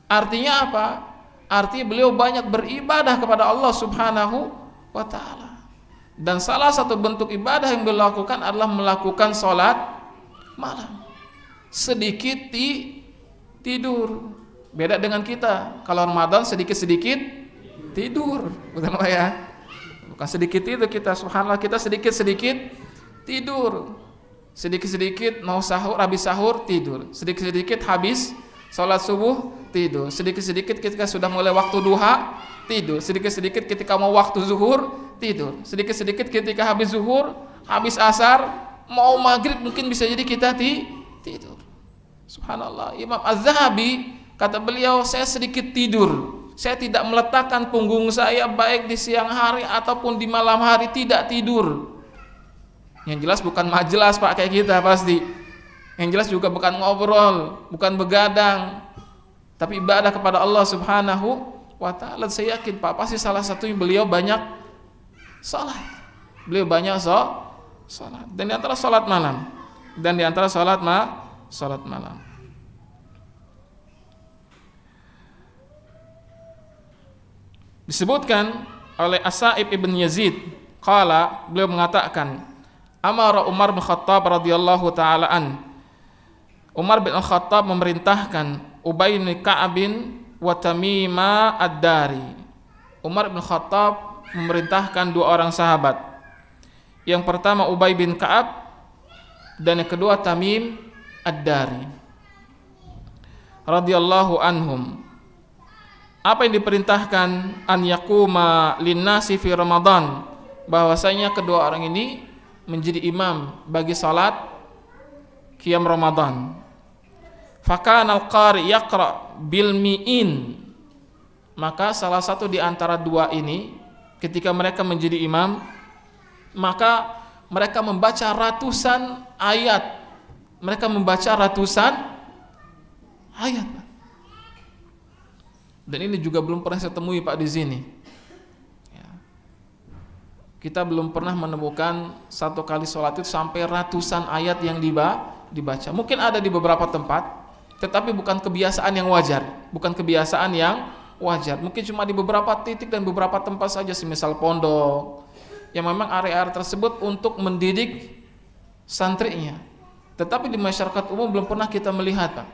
Artinya apa? Artinya beliau banyak beribadah kepada Allah Subhanahu wa ta'ala. Dan salah satu bentuk ibadah yang beliau lakukan adalah melakukan sholat malam. Sedikit tidur. Beda dengan kita. Kalau Ramadan sedikit-sedikit tidur. Bukan apa ya? Bukan sedikit tidur kita. Subhanallah, kita sedikit-sedikit tidur. Sedikit-sedikit mau sahur, habis sahur tidur. Sedikit-sedikit habis sholat subuh tidur. Sedikit-sedikit ketika sudah mulai waktu duha tidur. Sedikit-sedikit ketika mau waktu zuhur tidur. Sedikit-sedikit ketika habis zuhur, habis asar, mau maghrib mungkin bisa jadi kita tidur. Subhanallah. Imam Az-Zahabi kata beliau, saya sedikit tidur. Saya tidak meletakkan punggung saya baik di siang hari ataupun di malam hari, tidak tidur. Yang jelas bukan majelis Pak kayak kita pasti. Yang jelas juga bukan ngobrol, bukan begadang, tapi ibadah kepada Allah Subhanahu wa ta'ala. Saya yakin Pak pasti salah satunya beliau banyak salat. Beliau banyak salat. Dan di antara salat malam. Salat malam. Disebutkan oleh As-Sa'ib ibn Yazid, qala, beliau mengatakan, amara Umar bin Khattab radhiyallahu ta'ala an. Umar bin Khattab memerintahkan Ubay bin Ka'ab wa Tamimah ad-Dari. Umar bin Khattab memerintahkan dua orang sahabat. Yang pertama Ubay bin Ka'ab dan yang kedua Tamim ad-Dari radhiyallahu anhum. Apa yang diperintahkan? An yaquma linnasi fi Ramadan, bahwasanya kedua orang ini menjadi imam bagi salat qiyam Ramadan. Fakana al-qari yaqra bil mi'in, maka salah satu di antara dua ini ketika mereka menjadi imam, maka mereka membaca ratusan ayat. Dan ini juga belum pernah saya temui Pak di sini. Ya. Kita belum pernah menemukan satu kali sholat itu sampai ratusan ayat yang dibaca. Mungkin ada di beberapa tempat, tetapi bukan kebiasaan yang wajar. Mungkin cuma di beberapa titik dan beberapa tempat saja, semisal pondok, yang memang area-area tersebut untuk mendidik santrinya. Tetapi di masyarakat umum belum pernah kita melihat Pak.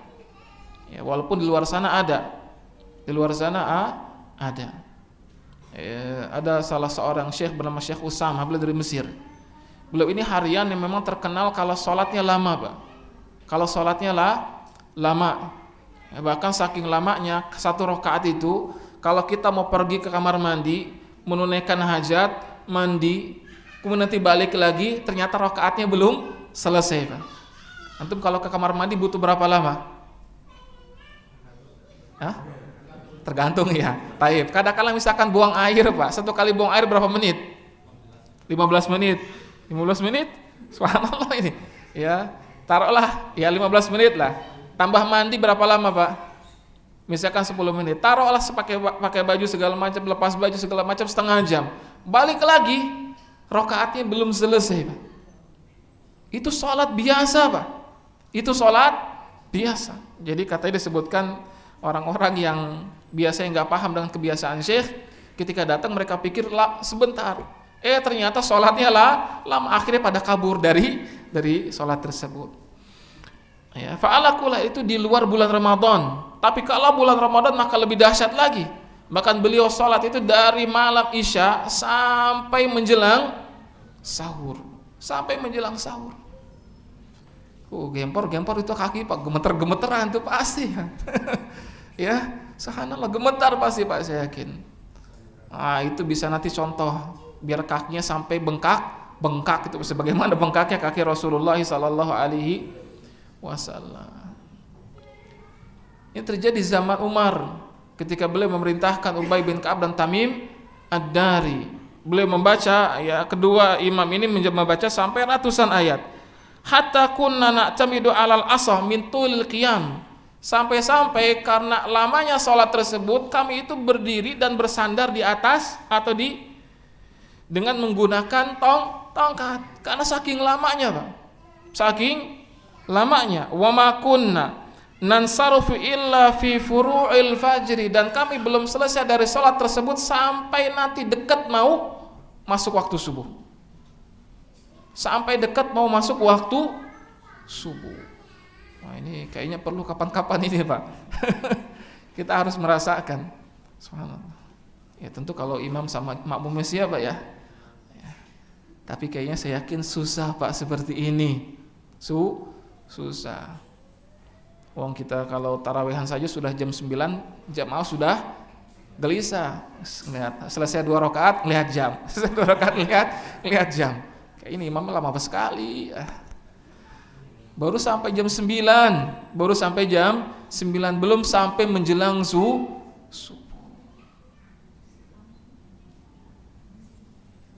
Ya, walaupun di luar sana ada. Ada salah seorang syekh bernama Syekh Usama, beliau dari Mesir. Beliau ini harian yang memang terkenal kalau sholatnya lama Pak. Lama. Bahkan saking lamanya, satu rakaat itu kalau kita mau pergi ke kamar mandi, menunaikan hajat, mandi, kemudian nanti balik lagi, ternyata rakaatnya belum selesai Pak. Antum kalau ke kamar mandi butuh berapa lama? Tergantung ya. Taib. Kadang-kadang misalkan buang air Pak, satu kali buang air berapa menit? 15 menit. Subhanallah ini. Ya, taruhlah ya 15 menit lah. Tambah mandi berapa lama Pak? Misalkan 10 menit. Taruhlah pakai baju segala macam, lepas baju segala macam setengah jam. Balik lagi, rakaatnya belum selesai Pak. Itu sholat biasa Pak. Jadi katanya disebutkan orang-orang yang biasanya nggak paham dengan kebiasaan syekh, ketika datang mereka pikir sebentar, ternyata sholatnya lama, akhirnya pada kabur dari sholat tersebut. Ya, fa'alakulah itu di luar bulan Ramadan. Tapi kalau bulan Ramadan maka lebih dahsyat lagi. Bahkan beliau sholat itu dari malam Isya sampai menjelang sahur. Gempor itu kaki Pak, gemeter-gemeteran itu pasti. Ya, subhanallah gemetar pasti Pak, saya yakin. Itu bisa nanti contoh biar kakinya sampai bengkak itu sebagaimana bengkaknya kaki Rasulullah sallallahu alaihi wasallam. Ini terjadi zaman Umar ketika beliau memerintahkan Ubay bin Ka'ab dan Tamim ad-Dari. Beliau membaca, ya kedua imam ini membaca sampai ratusan ayat. Hatta kunna na'tamidu 'alal asah min tulil qiyam, Sampai-sampai karena lamanya sholat tersebut, kami itu berdiri dan bersandar di atas atau dengan menggunakan tongkat, karena saking lamanya, Pak. Saking lamanya. Wa ma kunna nansarufu illa fi furu'il fajri, dan kami belum selesai dari sholat tersebut sampai nanti dekat mau masuk waktu subuh. Sampai dekat mau masuk waktu subuh. Wah, ini kayaknya perlu kapan-kapan ini, Pak. Kita harus merasakan. Subhanallah. Ya tentu kalau imam sama makmumnya siapa ya? Tapi kayaknya saya yakin susah, Pak, seperti ini. Susah. Wong kita kalau tarawehan saja sudah jam 9, jamaah sudah gelisah. Selesai 2 rakaat lihat jam. Selesai 2 rakaat lihat jam. Kayak ini imam lama sekali. Baru sampai jam 9, belum sampai menjelang subuh.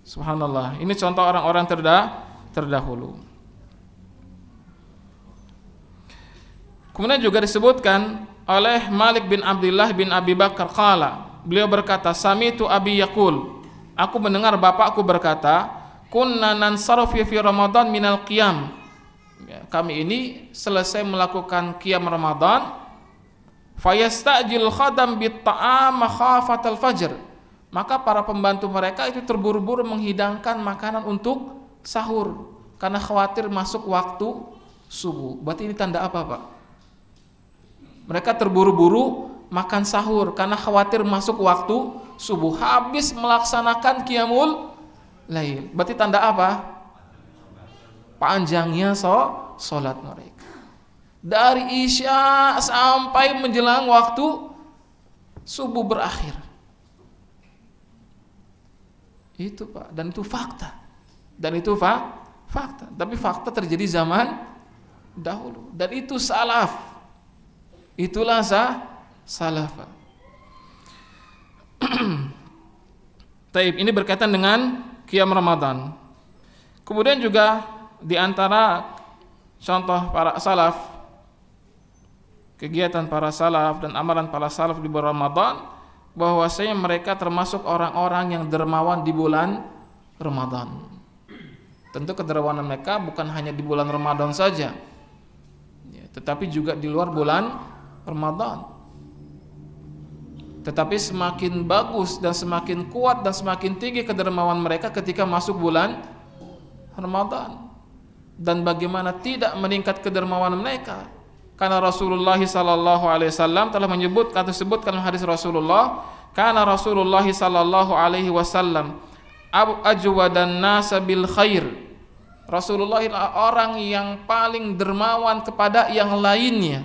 Subhanallah. Ini contoh orang-orang terdahulu. Kemudian juga disebutkan oleh Malik bin Abdullah bin Abi Bakar qala, beliau berkata, sami'tu abi yaqul, aku mendengar bapakku berkata, kunna nansarafu fi Ramadan minal qiyam. Kami ini selesai melakukan qiyam Ramadan, fayastajil khadam bit ta'am makhafatal fajr. Maka para pembantu mereka itu terburu-buru menghidangkan makanan untuk sahur karena khawatir masuk waktu subuh. Berarti ini tanda apa, Pak? Mereka terburu-buru makan sahur karena khawatir masuk waktu subuh, habis melaksanakan qiyamul lail. Berarti tanda apa? Panjangnya sholat mereka. Dari Isya sampai menjelang waktu subuh berakhir. Itu, Pak, dan itu fakta. Fakta. Tapi fakta terjadi zaman dahulu, dan itu salaf. Itulah salaf. Taib, ini berkaitan dengan qiyam Ramadan. Kemudian juga di antara contoh para salaf, kegiatan para salaf dan amalan para salaf di bulan Ramadan, bahwasanya mereka termasuk orang-orang yang dermawan di bulan Ramadan. Tentu kedermawanan mereka bukan hanya di bulan Ramadan saja, tetapi juga di luar bulan Ramadan. Tetapi semakin bagus dan semakin kuat dan semakin tinggi kedermawan mereka ketika masuk bulan Ramadan. Dan bagaimana tidak meningkat kedermawanan mereka? Karena Rasulullah sallallahu alaihi wasallam telah menyebutkan dalam hadis Rasulullah, karena Rasulullah sallallahu alaihi wasallam ajwadan nasa bil khair. Rasulullah orang yang paling dermawan kepada yang lainnya.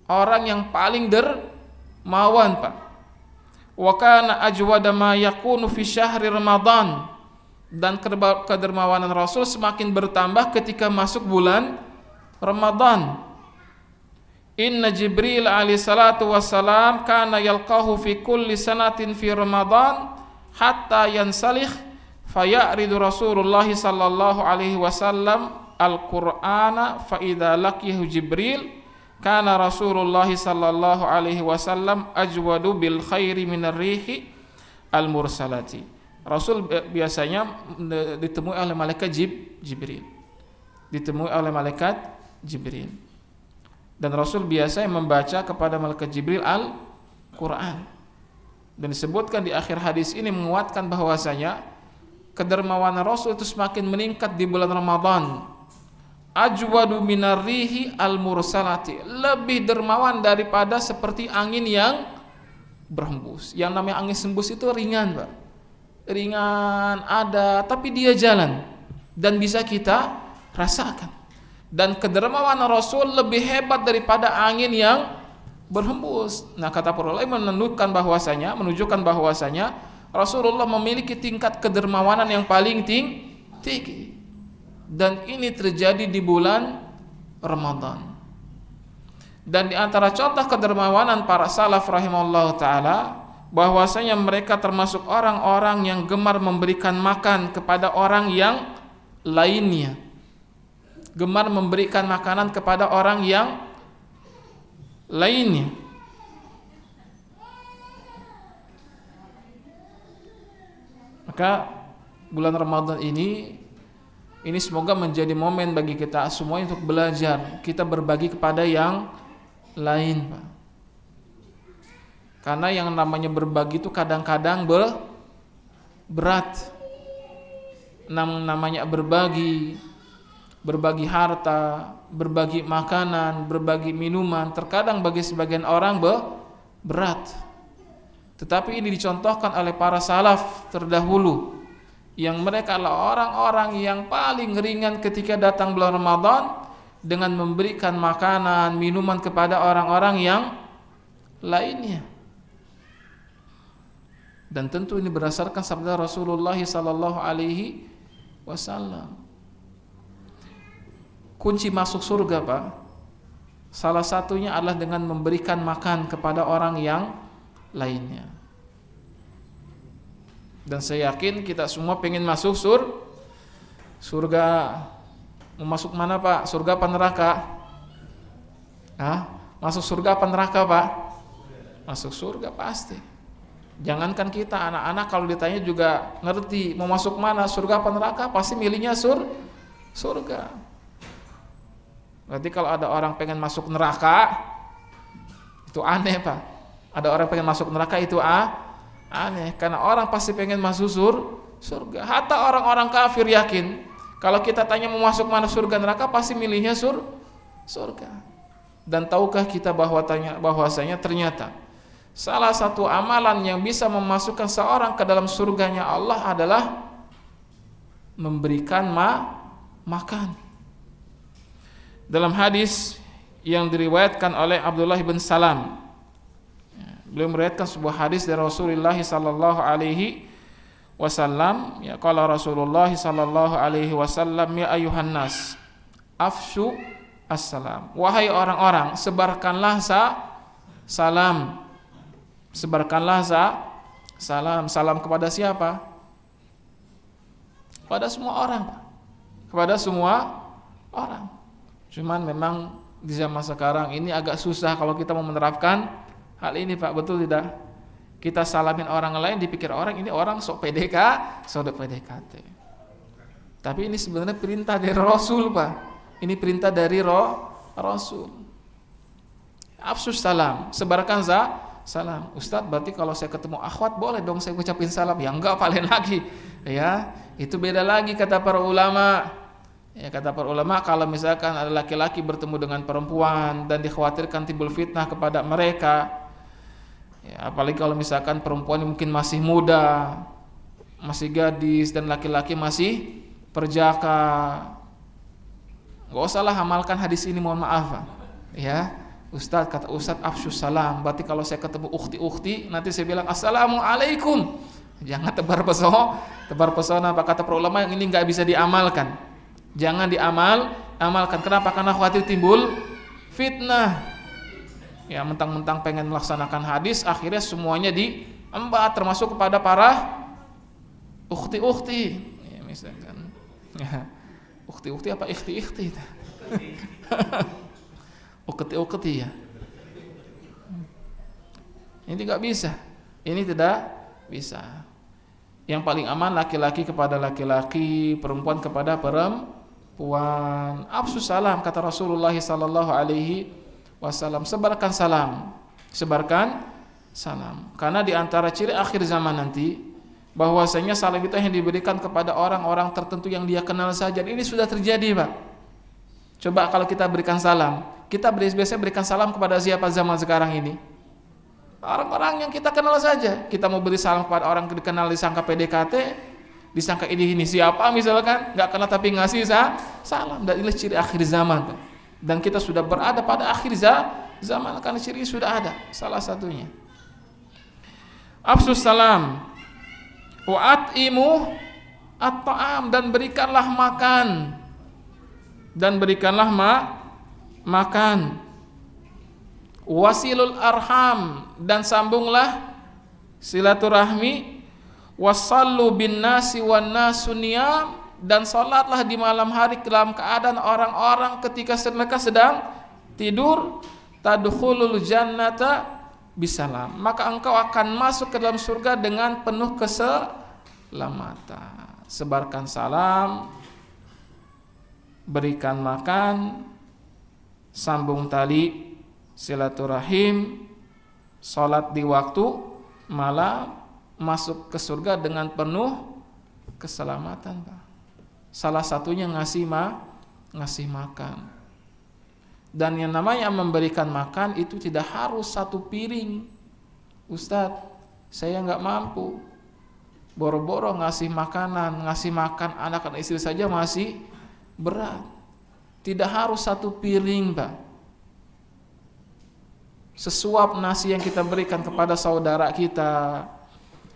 Orang yang paling dermawan, Pak. Wa kana ajwada ma yakunu fi syahri Ramadan. Dan kedermawanan Rasul semakin bertambah ketika masuk bulan Ramadan. Inna Jibril alaihi salatu wassalam kana yalqahu fi kulli sanatin fi Ramadan hatta yansalikh fayaridu Rasulullah sallallahu alaihi wasallam al-Qur'ana fa idza laqiyahu Jibril kana Rasulullah sallallahu alaihi wasallam ajwadu bil khairi minar rihi al-mursalati. Rasul biasanya ditemui oleh malaikat Jibril. Dan Rasul biasanya membaca kepada malaikat Jibril Al-Quran. Dan disebutkan di akhir hadis ini menguatkan bahwasanya kedermawanan Rasul itu semakin meningkat di bulan Ramadan. Ajwadu minar rihi al-mursalati, lebih dermawan daripada seperti angin yang berhembus. Yang namanya angin hembus itu ringan, Pak. Ringan ada, tapi dia jalan dan bisa kita rasakan. Dan kedermawanan Rasul lebih hebat daripada angin yang berhembus. Nah, kata para ulama menunjukkan bahwasanya Rasulullah memiliki tingkat kedermawanan yang paling tinggi. Dan ini terjadi di bulan Ramadan. Dan di antara contoh kedermawanan para salaf rahimahullah ta'ala, bahwasanya mereka termasuk orang-orang yang gemar memberikan makan kepada orang yang lainnya. Gemar memberikan makanan kepada orang yang lainnya. Maka bulan Ramadan ini semoga menjadi momen bagi kita semua untuk belajar, kita berbagi kepada yang lain, Pak. Karena yang namanya berbagi itu kadang-kadang berat. Namanya berbagi harta, berbagi makanan, berbagi minuman, terkadang bagi sebagian orang berat. Tetapi ini dicontohkan oleh para salaf terdahulu, yang mereka adalah orang-orang yang paling ringan ketika datang bulan Ramadan dengan memberikan makanan, minuman kepada orang-orang yang lainnya. Dan tentu ini berdasarkan sabda Rasulullah sallallahu alaihi wasallam. Kunci masuk surga, Pak, salah satunya adalah dengan memberikan makan kepada orang yang lainnya. Dan saya yakin kita semua pengen masuk surga. Mau masuk mana, Pak? Surga apa neraka? Masuk surga apa neraka, Pak? Masuk surga pasti. Jangankan kita, anak-anak kalau ditanya juga ngerti mau masuk mana, surga apa neraka, pasti milihnya surga. Berarti kalau ada orang pengen masuk neraka, itu aneh, Pak. Ada orang pengen masuk neraka, itu aneh. Karena orang pasti pengen masuk surga. Hatta orang-orang kafir yakin, kalau kita tanya mau masuk mana, surga neraka, pasti milihnya surga. Dan tahukah kita bahwasanya ternyata salah satu amalan yang bisa memasukkan seorang ke dalam surganya Allah adalah memberikan makan. Dalam hadis yang diriwayatkan oleh Abdullah bin Salam, beliau meriwayatkan sebuah hadis dari Rasulullah sallallahu alaihi wasallam, ya, qala Rasulullah sallallahu alaihi wasallam, ya ayuhan nas afshu assalam, wahai orang-orang, sebarkanlah salam. Sebarkanlah salam. Salam kepada siapa? Kepada semua orang, Pak. Kepada semua orang. Cuman memang di zaman sekarang ini agak susah kalau kita mau menerapkan hal ini, Pak, betul tidak? Kita salamin orang lain, dipikir orang ini orang sok PDKT. Tapi ini sebenarnya perintah dari Rasul, Pak. Ini perintah dari Rasul. Afsus salam, sebarkan salam. Ustadz, berarti kalau saya ketemu akhwat boleh dong saya ucapin salam? Ya enggak, paling lagi. Ya, itu beda lagi kata para ulama. Ya, kata para ulama, kalau misalkan ada laki-laki bertemu dengan perempuan dan dikhawatirkan timbul fitnah kepada mereka, ya, apalagi kalau misalkan perempuan mungkin masih muda, masih gadis, dan laki-laki masih perjaka, nggak usahlah amalkan hadis ini, mohon maaf, Pak. Ya, Ustadz, kata Ustadz, afsyus salam, berarti kalau saya ketemu ukhti, nanti saya bilang assalamualaikum. Jangan tebar pesona, Pak. Kata para ulama, yang ini nggak bisa diamalkan. Jangan amalkan. Kenapa? Karena khawatir timbul fitnah. Ya, mentang-mentang pengen melaksanakan hadis, akhirnya semuanya diembat, termasuk kepada para ukhti. Ya, misalkan. Ya, ukhti apa ikhti? Ukhti ya. Ini nggak bisa. Ini tidak bisa. Yang paling aman laki-laki kepada laki-laki, perempuan kepada perempuan. Afsus salam, kata Rasulullah sallallahu alaihi wasallam, sebarkan salam. Karena di antara ciri akhir zaman nanti bahwasanya salam itu yang diberikan kepada orang-orang tertentu yang dia kenal saja. Ini sudah terjadi, Pak. Coba kalau kita berikan salam, kita biasanya berikan salam kepada siapa zaman sekarang ini? Orang-orang yang kita kenal saja. Kita mau beri salam kepada orang yang dikenal, disangka PDKT, disangka ini siapa misalkan, nggak kenal tapi ngasih salam. Dan ini ciri akhir zaman, Pak. Dan kita sudah berada pada akhir zaman, karena ciri sudah ada. Salah satunya afsus salam, wa at'imu at-ta'am, dan berikanlah makan. Wasilul arham, dan sambunglah silaturahmi. Wasallu bin nasi wan nasu niyam, dan salatlah di malam hari dalam keadaan orang-orang ketika mereka sedang tidur. tadkhulul jannata bisalam, maka engkau akan masuk ke dalam surga dengan penuh keselamatan. Sebarkan salam, berikan makan, sambung tali silaturahim, salat di waktu malam, masuk ke surga dengan penuh keselamatan, Pak. Salah satunya ngasih makan. Dan yang namanya memberikan makan itu tidak harus satu piring. Ustadz, saya nggak mampu, boro-boro ngasih makan anak dan istri saja masih berat. Tidak harus satu piring, Pak. Sesuap nasi yang kita berikan kepada saudara kita,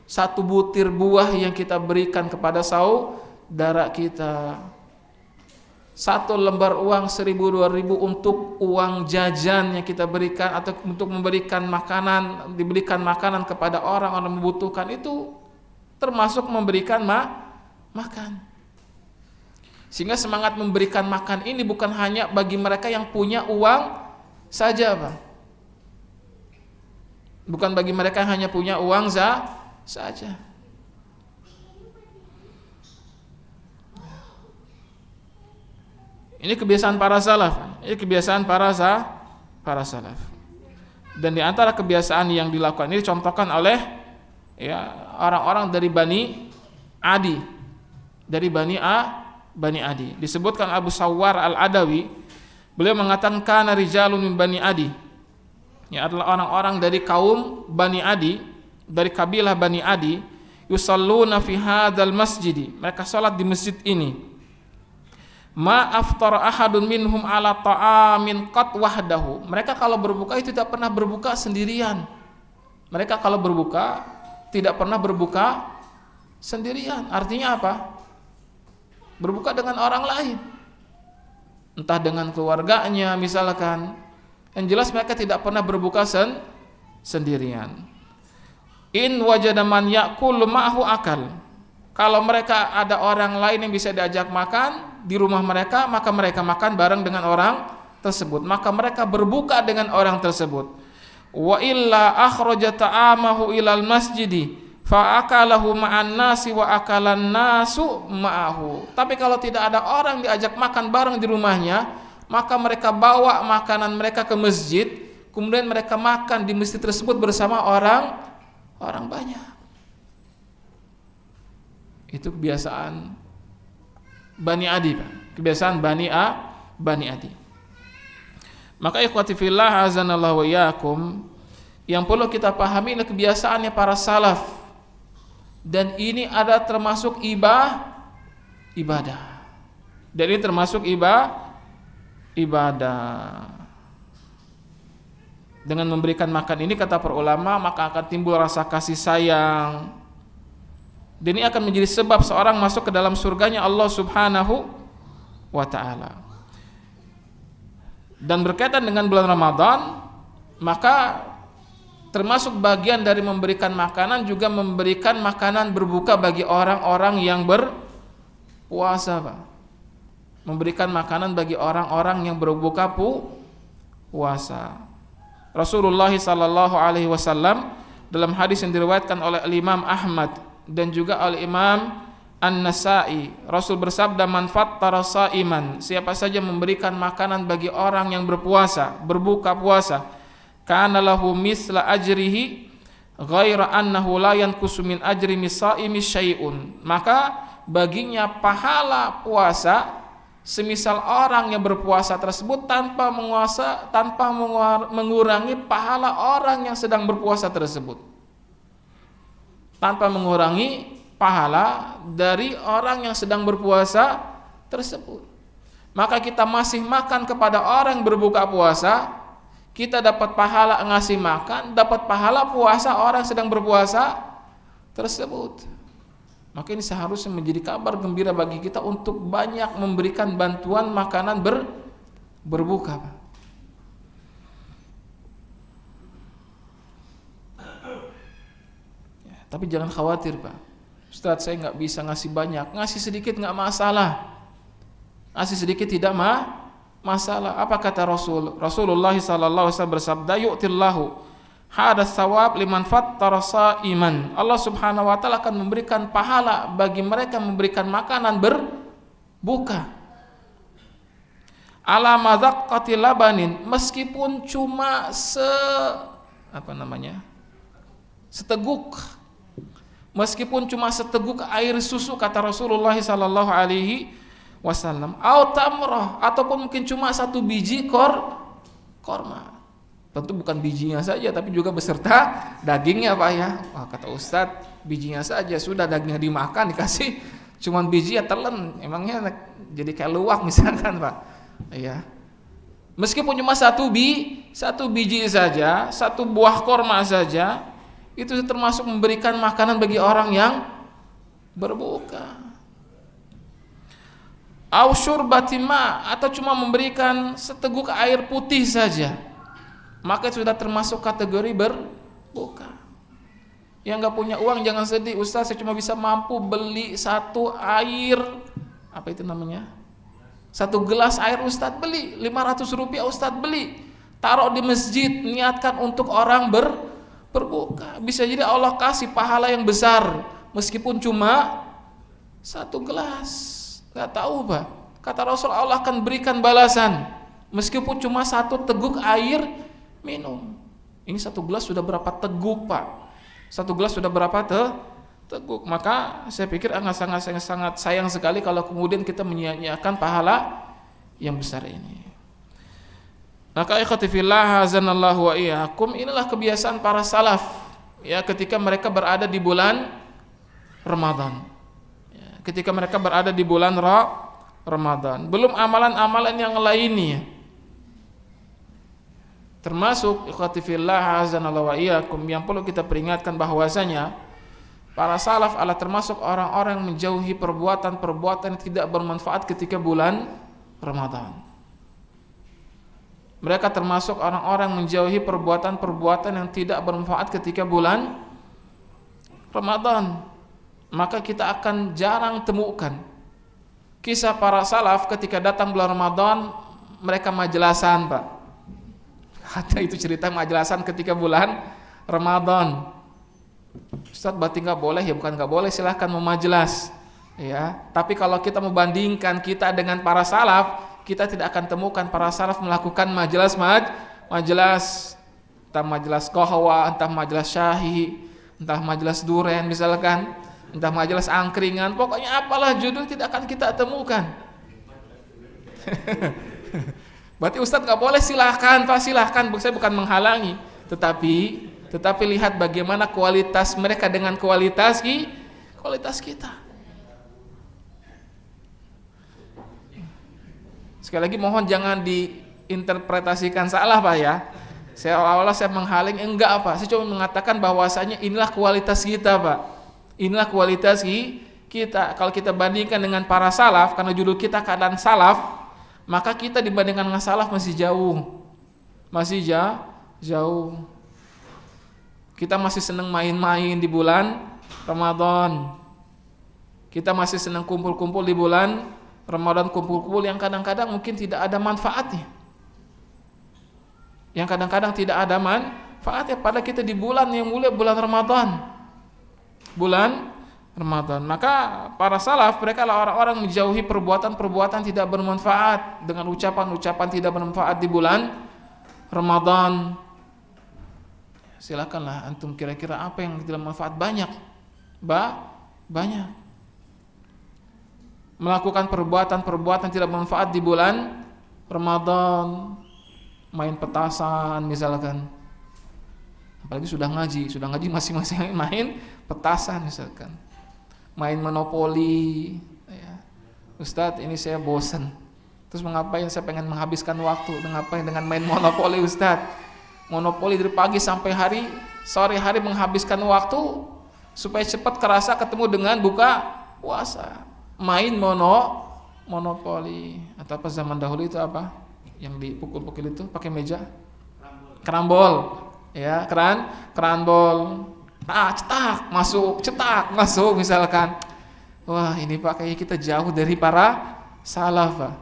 satu butir buah yang kita berikan kepada saudara kita, satu lembar uang 1.000-2.000 untuk uang jajan yang kita berikan, atau untuk memberikan makanan, diberikan makanan kepada orang-orang membutuhkan, itu termasuk memberikan makan. Sehingga semangat memberikan makan ini bukan hanya bagi mereka yang punya uang saja, Pak. Bukan bagi mereka yang hanya punya uang saja. Ini kebiasaan para salaf. Dan di antara kebiasaan yang dilakukan ini dicontohkan oleh orang-orang dari Bani Adi. Bani Adi. Disebutkan Abu Sawwar Al-Adawi, beliau mengatakan kana rijalun min Bani Adi. Ya, adalah orang-orang dari kaum Bani Adi, dari kabilah Bani Adi, yusalluna fi hadzal masjid. Mereka salat di masjid ini. Ma aftara ahadun minhum ala ta'amin qat wahdahu. Mereka kalau berbuka itu tidak pernah berbuka sendirian. Mereka kalau berbuka tidak pernah berbuka sendirian. Artinya apa? Berbuka dengan orang lain, entah dengan keluarganya misalkan. Yang jelas mereka tidak pernah berbuka sendirian. In wajada man ya'kulu ma'ahu akal. Kalau mereka ada orang lain yang bisa diajak makan di rumah mereka, maka mereka makan bareng dengan orang tersebut. Maka mereka berbuka dengan orang tersebut. Wa illa akhraja ta'amahu ilal masjidi fa akalahu ma'an nasi wa akalan nasu ma'ahu. Tapi kalau tidak ada orang diajak makan bareng di rumahnya, maka mereka bawa makanan mereka ke masjid, kemudian mereka makan di masjid tersebut bersama orang banyak. Itu kebiasaan Bani Adi, Pak. Kebiasaan Bani Adi. Maka ikhwati fillah azanallahu wa iyyakum, yang perlu kita pahami adalah kebiasaannya para salaf. Dan ini ada termasuk ibadah. Dan ini termasuk ibadah. Dengan memberikan makan ini, kata para ulama, maka akan timbul rasa kasih sayang. Dan ini akan menjadi sebab seorang masuk ke dalam surganya Allah Subhanahu wa ta'ala. Dan berkaitan dengan bulan Ramadan, maka termasuk bagian dari memberikan makanan juga memberikan makanan berbuka bagi orang-orang yang berpuasa, Pak. Memberikan makanan bagi orang-orang yang berbuka puasa. Rasulullah sallallahu alaihi wasallam dalam hadis yang diriwayatkan oleh Imam Ahmad dan juga oleh Imam An-Nasa'i, Rasul bersabda, man fattara sa'iman, siapa saja memberikan makanan bagi orang yang berpuasa, berbuka puasa, kana lahu misla ajrihi ghaira annahu la yanqusu min ajri misaimi syai'un, maka baginya pahala puasa semisal orang yang berpuasa tersebut tanpa mengurangi pahala orang yang sedang berpuasa tersebut. Tanpa mengurangi pahala dari orang yang sedang berpuasa tersebut. Maka kita masih makan kepada orang yang berbuka puasa, kita dapat pahala ngasih makan, dapat pahala puasa orang yang sedang berpuasa tersebut. Maka ini seharusnya menjadi kabar gembira bagi kita untuk banyak memberikan bantuan makanan berbuka. Tapi jangan khawatir, Pak. Ustaz, saya nggak bisa ngasih banyak. Ngasih sedikit nggak masalah. Ngasih sedikit tidak masalah. Apa kata Rasulullah sallallahu alaihi wasallam bersabda, yu'tillahu hada thawab liman fattara sha'iman. Allah Subhanahu wa taala akan memberikan pahala bagi mereka memberikan makanan berbuka. Ala madzaqqati labanin, meskipun cuma seteguk. Meskipun cuma seteguk air susu kata Rasulullah sallallahu alaihi wasallam. Au tamrah, ataupun mungkin cuma satu biji korma. Tentu bukan bijinya saja tapi juga beserta dagingnya Pak ya. Wah, kata Ustadz, bijinya saja sudah, dagingnya dimakan, dikasih cuman biji ya telan. Emangnya jadi kayak luwak misalkan Pak. Ya. Meskipun cuma satu biji saja, satu buah korma saja, itu termasuk memberikan makanan bagi orang yang berbuka. Au syurbati ma, atau cuma memberikan seteguk air putih saja, maka itu sudah termasuk kategori berbuka. Yang nggak punya uang jangan sedih, Ustaz saya cuma bisa mampu beli satu air, satu gelas air Ustaz beli, 500 rupiah Ustaz beli, taruh di masjid, niatkan untuk orang berbuka. Bisa jadi Allah kasih pahala yang besar meskipun cuma satu gelas. Nggak tahu Pak, kata Rasul Allah akan berikan balasan meskipun cuma satu teguk air minum. Ini satu gelas sudah berapa teguk Pak? Satu gelas sudah berapa teguk? Maka saya pikir sangat sayang sekali kalau kemudian kita menyia-nyiakan pahala yang besar ini. Maka ikhwati fillah hazanallahu wa iyyakum, inilah kebiasaan para salaf ya ketika mereka berada di bulan Ramadan. Ya, ketika mereka berada di bulan Ramadan, belum amalan-amalan yang lainnya. Termasuk ikhwati fillah hazanallahu wa iyyakum yang perlu kita peringatkan bahwasanya para salaf adalah termasuk orang-orang yang menjauhi perbuatan-perbuatan yang tidak bermanfaat ketika bulan Ramadan. Mereka termasuk orang-orang yang menjauhi perbuatan-perbuatan yang tidak bermanfaat ketika bulan Ramadan. Maka kita akan jarang temukan kisah para salaf ketika datang bulan Ramadan mereka majelasan Pak. Ada itu cerita majelasan ketika bulan Ramadan. Ustaz berarti nggak boleh? Ya bukan nggak boleh, silahkan mau majelas ya. Tapi kalau kita membandingkan kita dengan para salaf, kita tidak akan temukan para salaf melakukan majelas entah majelas qahwa, entah majelas syahi, entah majelas duren misalkan, entah majelas angkringan, pokoknya apalah judul tidak akan kita temukan. Berarti Ustadz nggak boleh? Silahkan Pak, silahkan, saya bukan menghalangi, tetapi lihat bagaimana kualitas mereka dengan kualitas kita. Sekali lagi mohon jangan diinterpretasikan salah Pak ya. Saya menghalang enggak Pak. Saya cuma mengatakan bahwasanya inilah kualitas kita Pak. Inilah kualitas kita. Kalau kita bandingkan dengan para salaf, karena judul kita keadaan salaf, maka kita dibandingkan dengan salaf masih jauh. Kita masih senang main-main di bulan Ramadan. Kita masih senang kumpul-kumpul di bulan Ramadan, kumpul-kumpul yang kadang-kadang mungkin tidak ada manfaatnya. Padahal kita di bulan yang mulia, bulan Ramadan. Maka para salaf mereka adalah orang-orang menjauhi perbuatan-perbuatan tidak bermanfaat dengan ucapan-ucapan tidak bermanfaat di bulan Ramadan. Silakanlah antum kira-kira apa yang tidak manfaat? Banyak. Melakukan perbuatan-perbuatan tidak bermanfaat di bulan Ramadan, main petasan misalkan. Apalagi sudah ngaji masing-masing main petasan misalkan. Main monopoli ya. Ustadz ini saya bosan, terus mengapain? Saya pengen menghabiskan waktu dengan main monopoli Ustadz. Monopoli dari pagi sampai sore hari menghabiskan waktu supaya cepat kerasa ketemu dengan buka puasa. Main monopoli atau apa zaman dahulu itu apa yang dipukul-pukul itu pakai meja? Kerambol ya, keranbol. Cetak masuk misalkan. Wah ini Pak, kayaknya kita jauh dari para salaf Pak.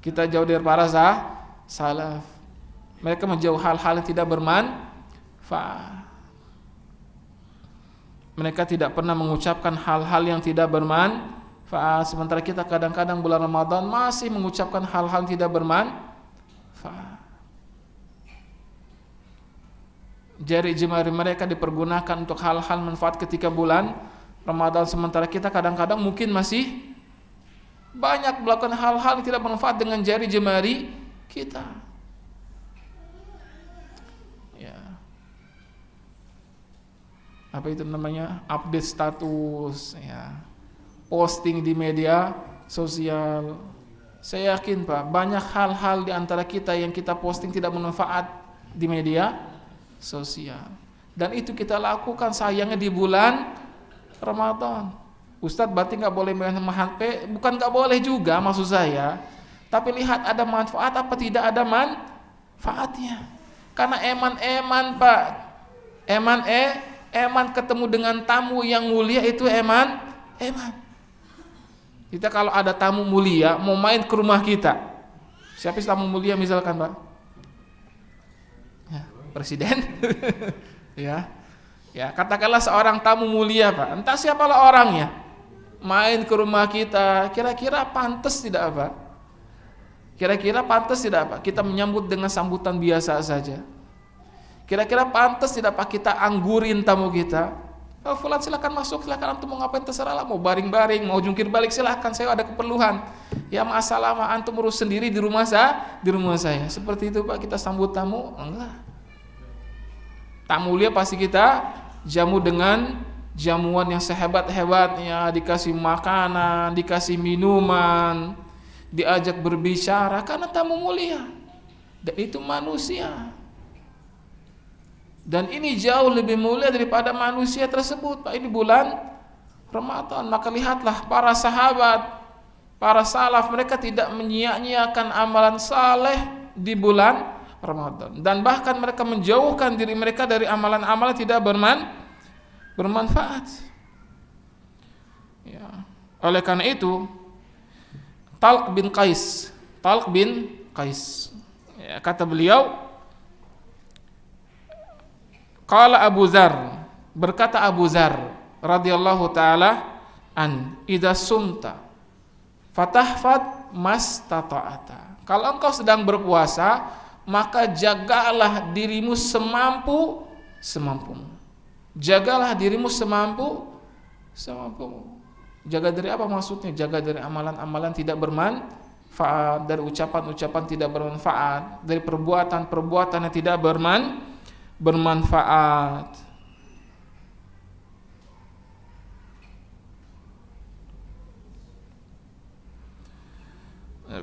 Kita jauh dari para salaf. Mereka menjauh hal-hal yang tidak bermanfaat. Mereka tidak pernah mengucapkan hal-hal yang tidak bermanfaat. Sementara kita kadang-kadang bulan Ramadan masih mengucapkan hal-hal yang tidak bermanfaat. Jari jemari mereka dipergunakan untuk hal-hal manfaat ketika bulan Ramadan, sementara kita kadang-kadang mungkin masih banyak melakukan hal-hal yang tidak bermanfaat dengan jari jemari kita. Ya. Apa itu namanya? Update status, ya. Posting di media sosial. Saya yakin Pak, banyak hal-hal di antara kita yang kita posting tidak bermanfaat di media sosial. Dan itu kita lakukan sayangnya di bulan Ramadan. Ustadz berarti nggak boleh main HP? Bukan nggak boleh juga maksud saya. Tapi lihat ada manfaat apa tidak ada manfaatnya. Karena eman Pak, eman ketemu dengan tamu yang mulia itu eman. Kita kalau ada tamu mulia mau main ke rumah kita, siapa tamu mulia misalkan Pak? Ya, presiden. Ya, katakanlah seorang tamu mulia Pak, entah siapalah orangnya, main ke rumah kita, kira-kira pantas tidak Pak? Kira-kira pantas tidak Pak? Kita menyambut dengan sambutan biasa saja. Kira-kira pantas tidak Pak kita anggurin tamu kita? Oh, fulan silakan masuk, silakan antum mau ngapain terserah lah, mau baring-baring, mau jungkir balik silakan, saya ada keperluan. Ya masalah antum urus sendiri di rumah saya. Seperti itu Pak kita sambut tamu? Enggak. Tamu mulia pasti kita jamu dengan jamuan yang sehebat-hebatnya, dikasih makanan, dikasih minuman, diajak berbicara karena tamu mulia. Dan itu manusia. Dan ini jauh lebih mulia daripada manusia tersebut Pak. Ini bulan Ramadan. Maka lihatlah para sahabat, para salaf, mereka tidak menyia-nyiakan amalan saleh di bulan Ramadan. Dan bahkan mereka menjauhkan diri mereka dari amalan-amalan tidak bermanfaat. Ya. Oleh karena itu, Talq bin Qais, ya, kata beliau, qala Abu Dzar, berkata Abu Dzar radhiyallahu taala an, idza sumta fatahfad mastata'ata. Kalau engkau sedang berpuasa, maka jagalah dirimu semampumu. Jagalah dirimu semampumu. Jaga dari apa maksudnya? Jaga dari amalan-amalan tidak bermanfaat, dari ucapan-ucapan tidak bermanfaat, dari perbuatan-perbuatan yang tidak bermanfaat.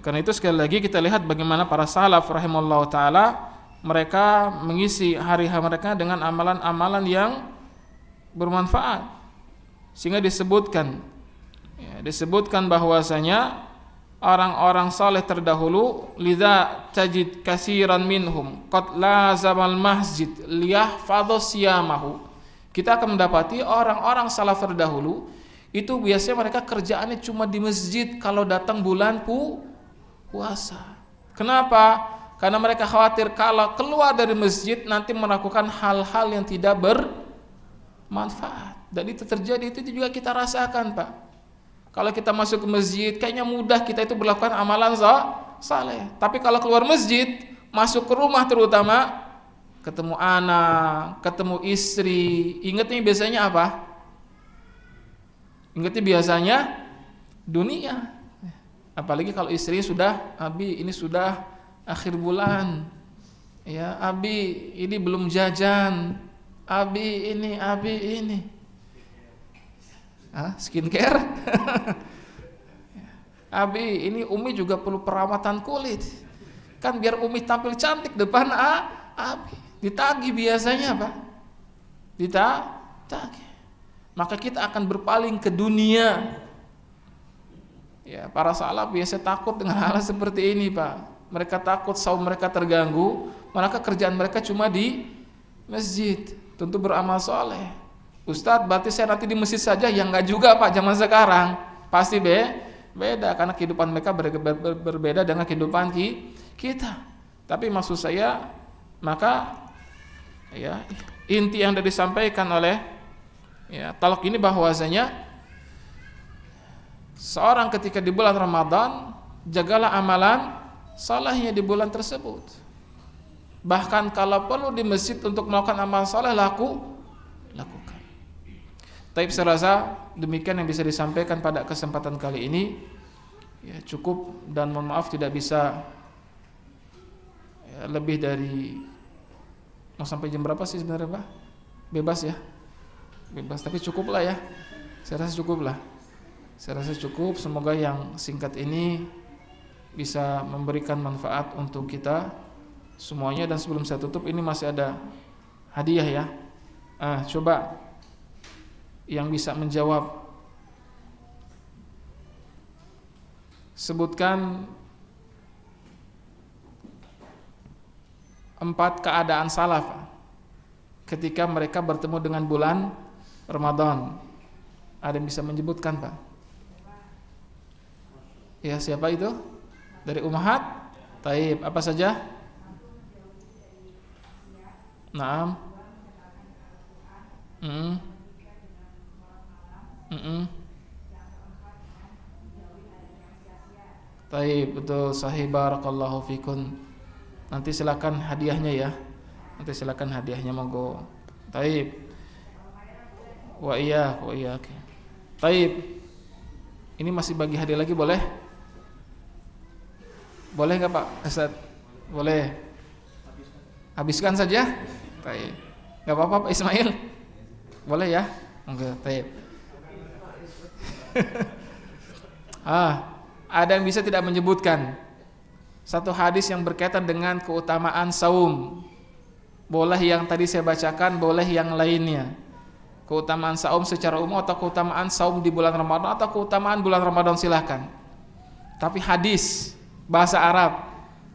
Karena itu sekali lagi kita lihat bagaimana para salaf rahimallahu taala mereka mengisi hari-hari mereka dengan amalan-amalan yang bermanfaat, sehingga disebutkan bahwasanya orang-orang saleh terdahulu lidza tajid katsiran minhum qad lazamal masjid liyahfadhu siyamahu. Kita akan mendapati orang-orang salaf terdahulu itu biasanya mereka kerjaannya cuma di masjid kalau datang bulan puasa. Kenapa? Karena mereka khawatir kalau keluar dari masjid nanti melakukan hal-hal yang tidak bermanfaat. Dan itu terjadi, itu juga kita rasakan Pak. Kalau kita masuk ke masjid kayaknya mudah kita itu melakukan amalan saleh. Tapi kalau keluar masjid, masuk ke rumah terutama, ketemu anak, ketemu istri, ingatnya biasanya apa? Ingatnya biasanya dunia. Apalagi kalau istri sudah, Abi ini sudah akhir bulan, ya Abi ini belum jajan, Abi ini, skincare, Abi ini Umi juga perlu perawatan kulit, kan biar Umi tampil cantik depan Abi, ditagih biasanya Pak, ditagih, maka kita akan berpaling ke dunia. Ya, para salaf biasa takut dengan hal seperti ini Pak. Mereka takut saum mereka terganggu, maka kerjaan mereka cuma di masjid, tentu beramal soleh. Ustadz, berarti saya nanti di masjid saja? Ya enggak juga Pak, zaman sekarang pasti Beda karena kehidupan mereka berbeda dengan kehidupan kita. Tapi maksud saya, maka ya inti yang sudah disampaikan oleh ya talak ini bahwasanya seorang ketika di bulan Ramadan jagalah amalan salehnya di bulan tersebut. Bahkan kalau perlu di masjid untuk melakukan amal saleh lakukan. Tapi saya rasa demikian yang bisa disampaikan pada kesempatan kali ini. Ya, cukup dan mohon maaf tidak bisa ya, lebih dari mau sampai jam berapa sih sebenarnya Pak? Bebas ya. Bebas tapi cukup lah ya. Saya rasa cukup lah. Saya rasa cukup. Semoga yang singkat ini bisa memberikan manfaat untuk kita semuanya. Dan sebelum saya tutup ini masih ada hadiah ya. Coba yang bisa menjawab, sebutkan 4 keadaan salaf ketika mereka bertemu dengan bulan Ramadan. Ada yang bisa menyebutkan Pak? Ya, siapa itu? Dari Ummahat? Taib, apa saja? Naam. Taib, betul, sahih, barakallahu fikun. Nanti silakan hadiahnya ya. Nanti silakan hadiahnya monggo. Taib. Wa iya. Taib. Ini masih bagi hadiah lagi boleh? Boleh enggak Pak Ustaz? Boleh. Habiskan saja. Taib. Enggak apa-apa Pak Ismail. Boleh ya? Enggak, taib. Ada yang bisa tidak menyebutkan satu hadis yang berkaitan dengan keutamaan saum. Boleh yang tadi saya bacakan, boleh yang lainnya. Keutamaan saum secara umum atau keutamaan saum di bulan Ramadan atau keutamaan bulan Ramadan silahkan. Tapi hadis bahasa Arab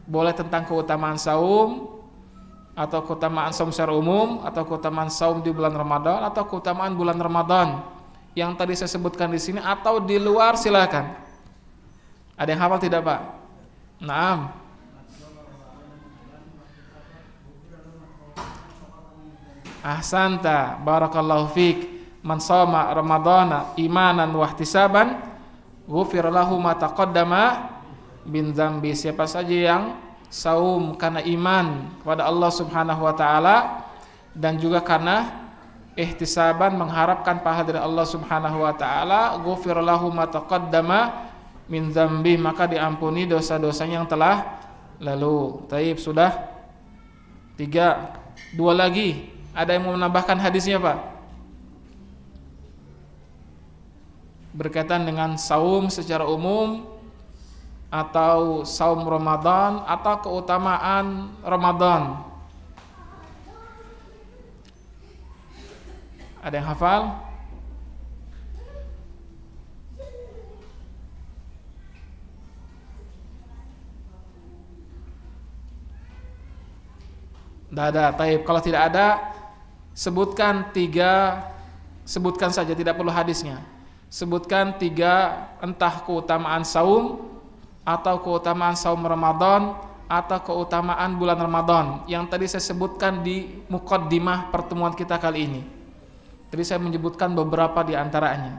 boleh tentang keutamaan saum atau keutamaan saum secara umum atau keutamaan saum di bulan Ramadan atau keutamaan bulan Ramadan yang tadi saya sebutkan di sini atau di luar silakan. Ada yang hafal tidak Pak? Naam. Ahsanta, barakallahu fiik. Man shoma ramadhana imanan wa ihtisaban ghufira lahu ma taqaddama min dzambi. Siapa saja yang saum karena iman kepada Allah Subhanahu wa taala dan juga karena ihtisaban mengharapkan pahala dari Allah Subhanahu wa taala, ghufira lahu ma taqaddama min dzambi, maka diampuni dosa-dosanya yang telah lalu. Taib, sudah 3. 2 lagi. Ada yang mau menambahkan hadisnya Pak? Berkaitan dengan saum secara umum atau saum Ramadan atau keutamaan Ramadan. Ada yang hafal? Tidak ada. Taib. Kalau tidak ada, sebutkan 3. Sebutkan saja, tidak perlu hadisnya. Sebutkan 3 entah keutamaan saum atau keutamaan saum Ramadan atau keutamaan bulan Ramadan yang tadi saya sebutkan di muqaddimah pertemuan kita kali ini. Tadi saya menyebutkan beberapa di antaranya.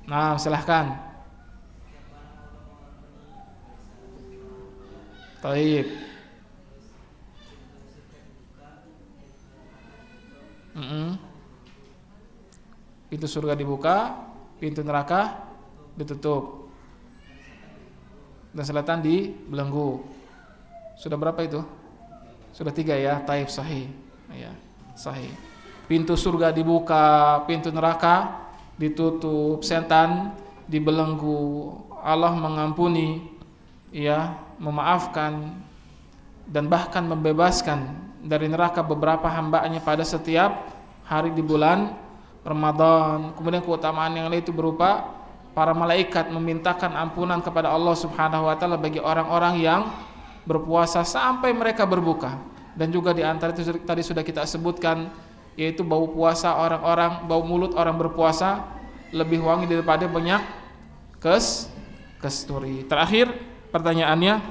Nah, silahkan. Taib. Pintu surga dibuka, pintu neraka ditutup, dan selatan dibelenggu. Sudah berapa itu? Sudah 3 ya. Taib, sahih ya, sahih. Pintu surga dibuka, pintu neraka ditutup, setan dibelenggu, Allah mengampuni ya, memaafkan dan bahkan membebaskan dari neraka beberapa hambanya pada setiap hari di bulan Ramadan. Kemudian keutamaan yang lain itu berupa para malaikat memintakan ampunan kepada Allah Subhanahu wa taala bagi orang-orang yang berpuasa sampai mereka berbuka. Dan juga di antara itu tadi sudah kita sebutkan, yaitu bau puasa orang-orang, bau mulut orang berpuasa lebih wangi daripada minyak kasturi. Terakhir pertanyaannya,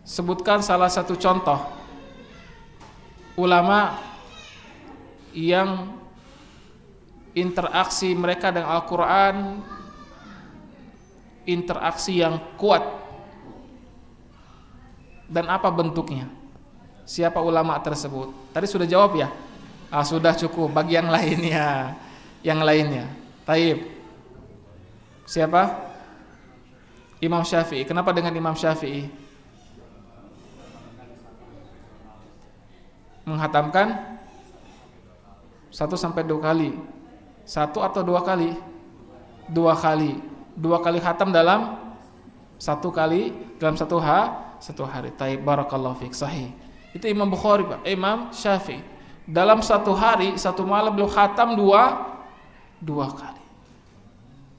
sebutkan salah satu contoh ulama yang interaksi mereka dengan Al-Quran, interaksi yang kuat, dan apa bentuknya. Siapa ulama tersebut? Tadi sudah jawab ya? Sudah cukup. Bagi yang lainnya, Taib. Siapa? Imam Syafi'i. Kenapa dengan Imam Syafi'i? Menghatamkan 1 sampai 2 kali. 1 atau 2 kali? 2 kali. 2 kali khatam dalam 1 kali, dalam 1 hari. Taib, barakallahu fiik, sahih. Itu Imam Bukhari, Pak. Imam Syafi'i. Dalam 1 hari, 1 malam beliau khatam 2 kali.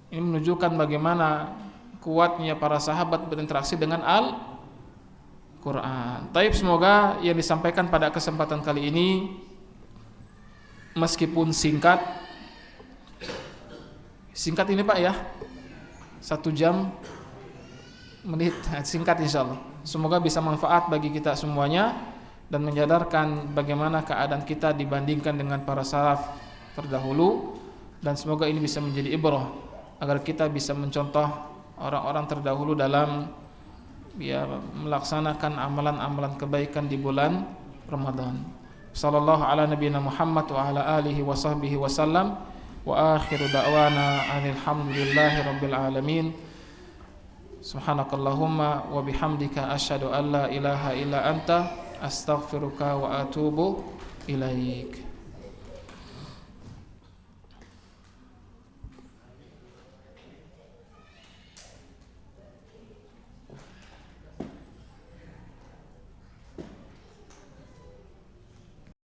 Ini menunjukkan bagaimana kuatnya para sahabat berinteraksi dengan Al-Quran. Taib, semoga yang disampaikan pada kesempatan kali ini meskipun singkat ini Pak ya, 1 jam menit, singkat insyaallah. Semoga bisa manfaat bagi kita semuanya dan menyadarkan bagaimana keadaan kita dibandingkan dengan para salaf terdahulu, dan semoga ini bisa menjadi ibrah agar kita bisa mencontoh orang-orang terdahulu dalam melaksanakan amalan-amalan kebaikan di bulan Ramadan. Sallallahu ala nabiyina Muhammad wa ala alihi wa sahbihi wa sallam, wa akhiru da'wana alhamdulillahi rabbil alamin. Subhanakallahumma wa bihamdika asyhadu an la ilaha illa anta astaghfiruka wa atubu ilaik.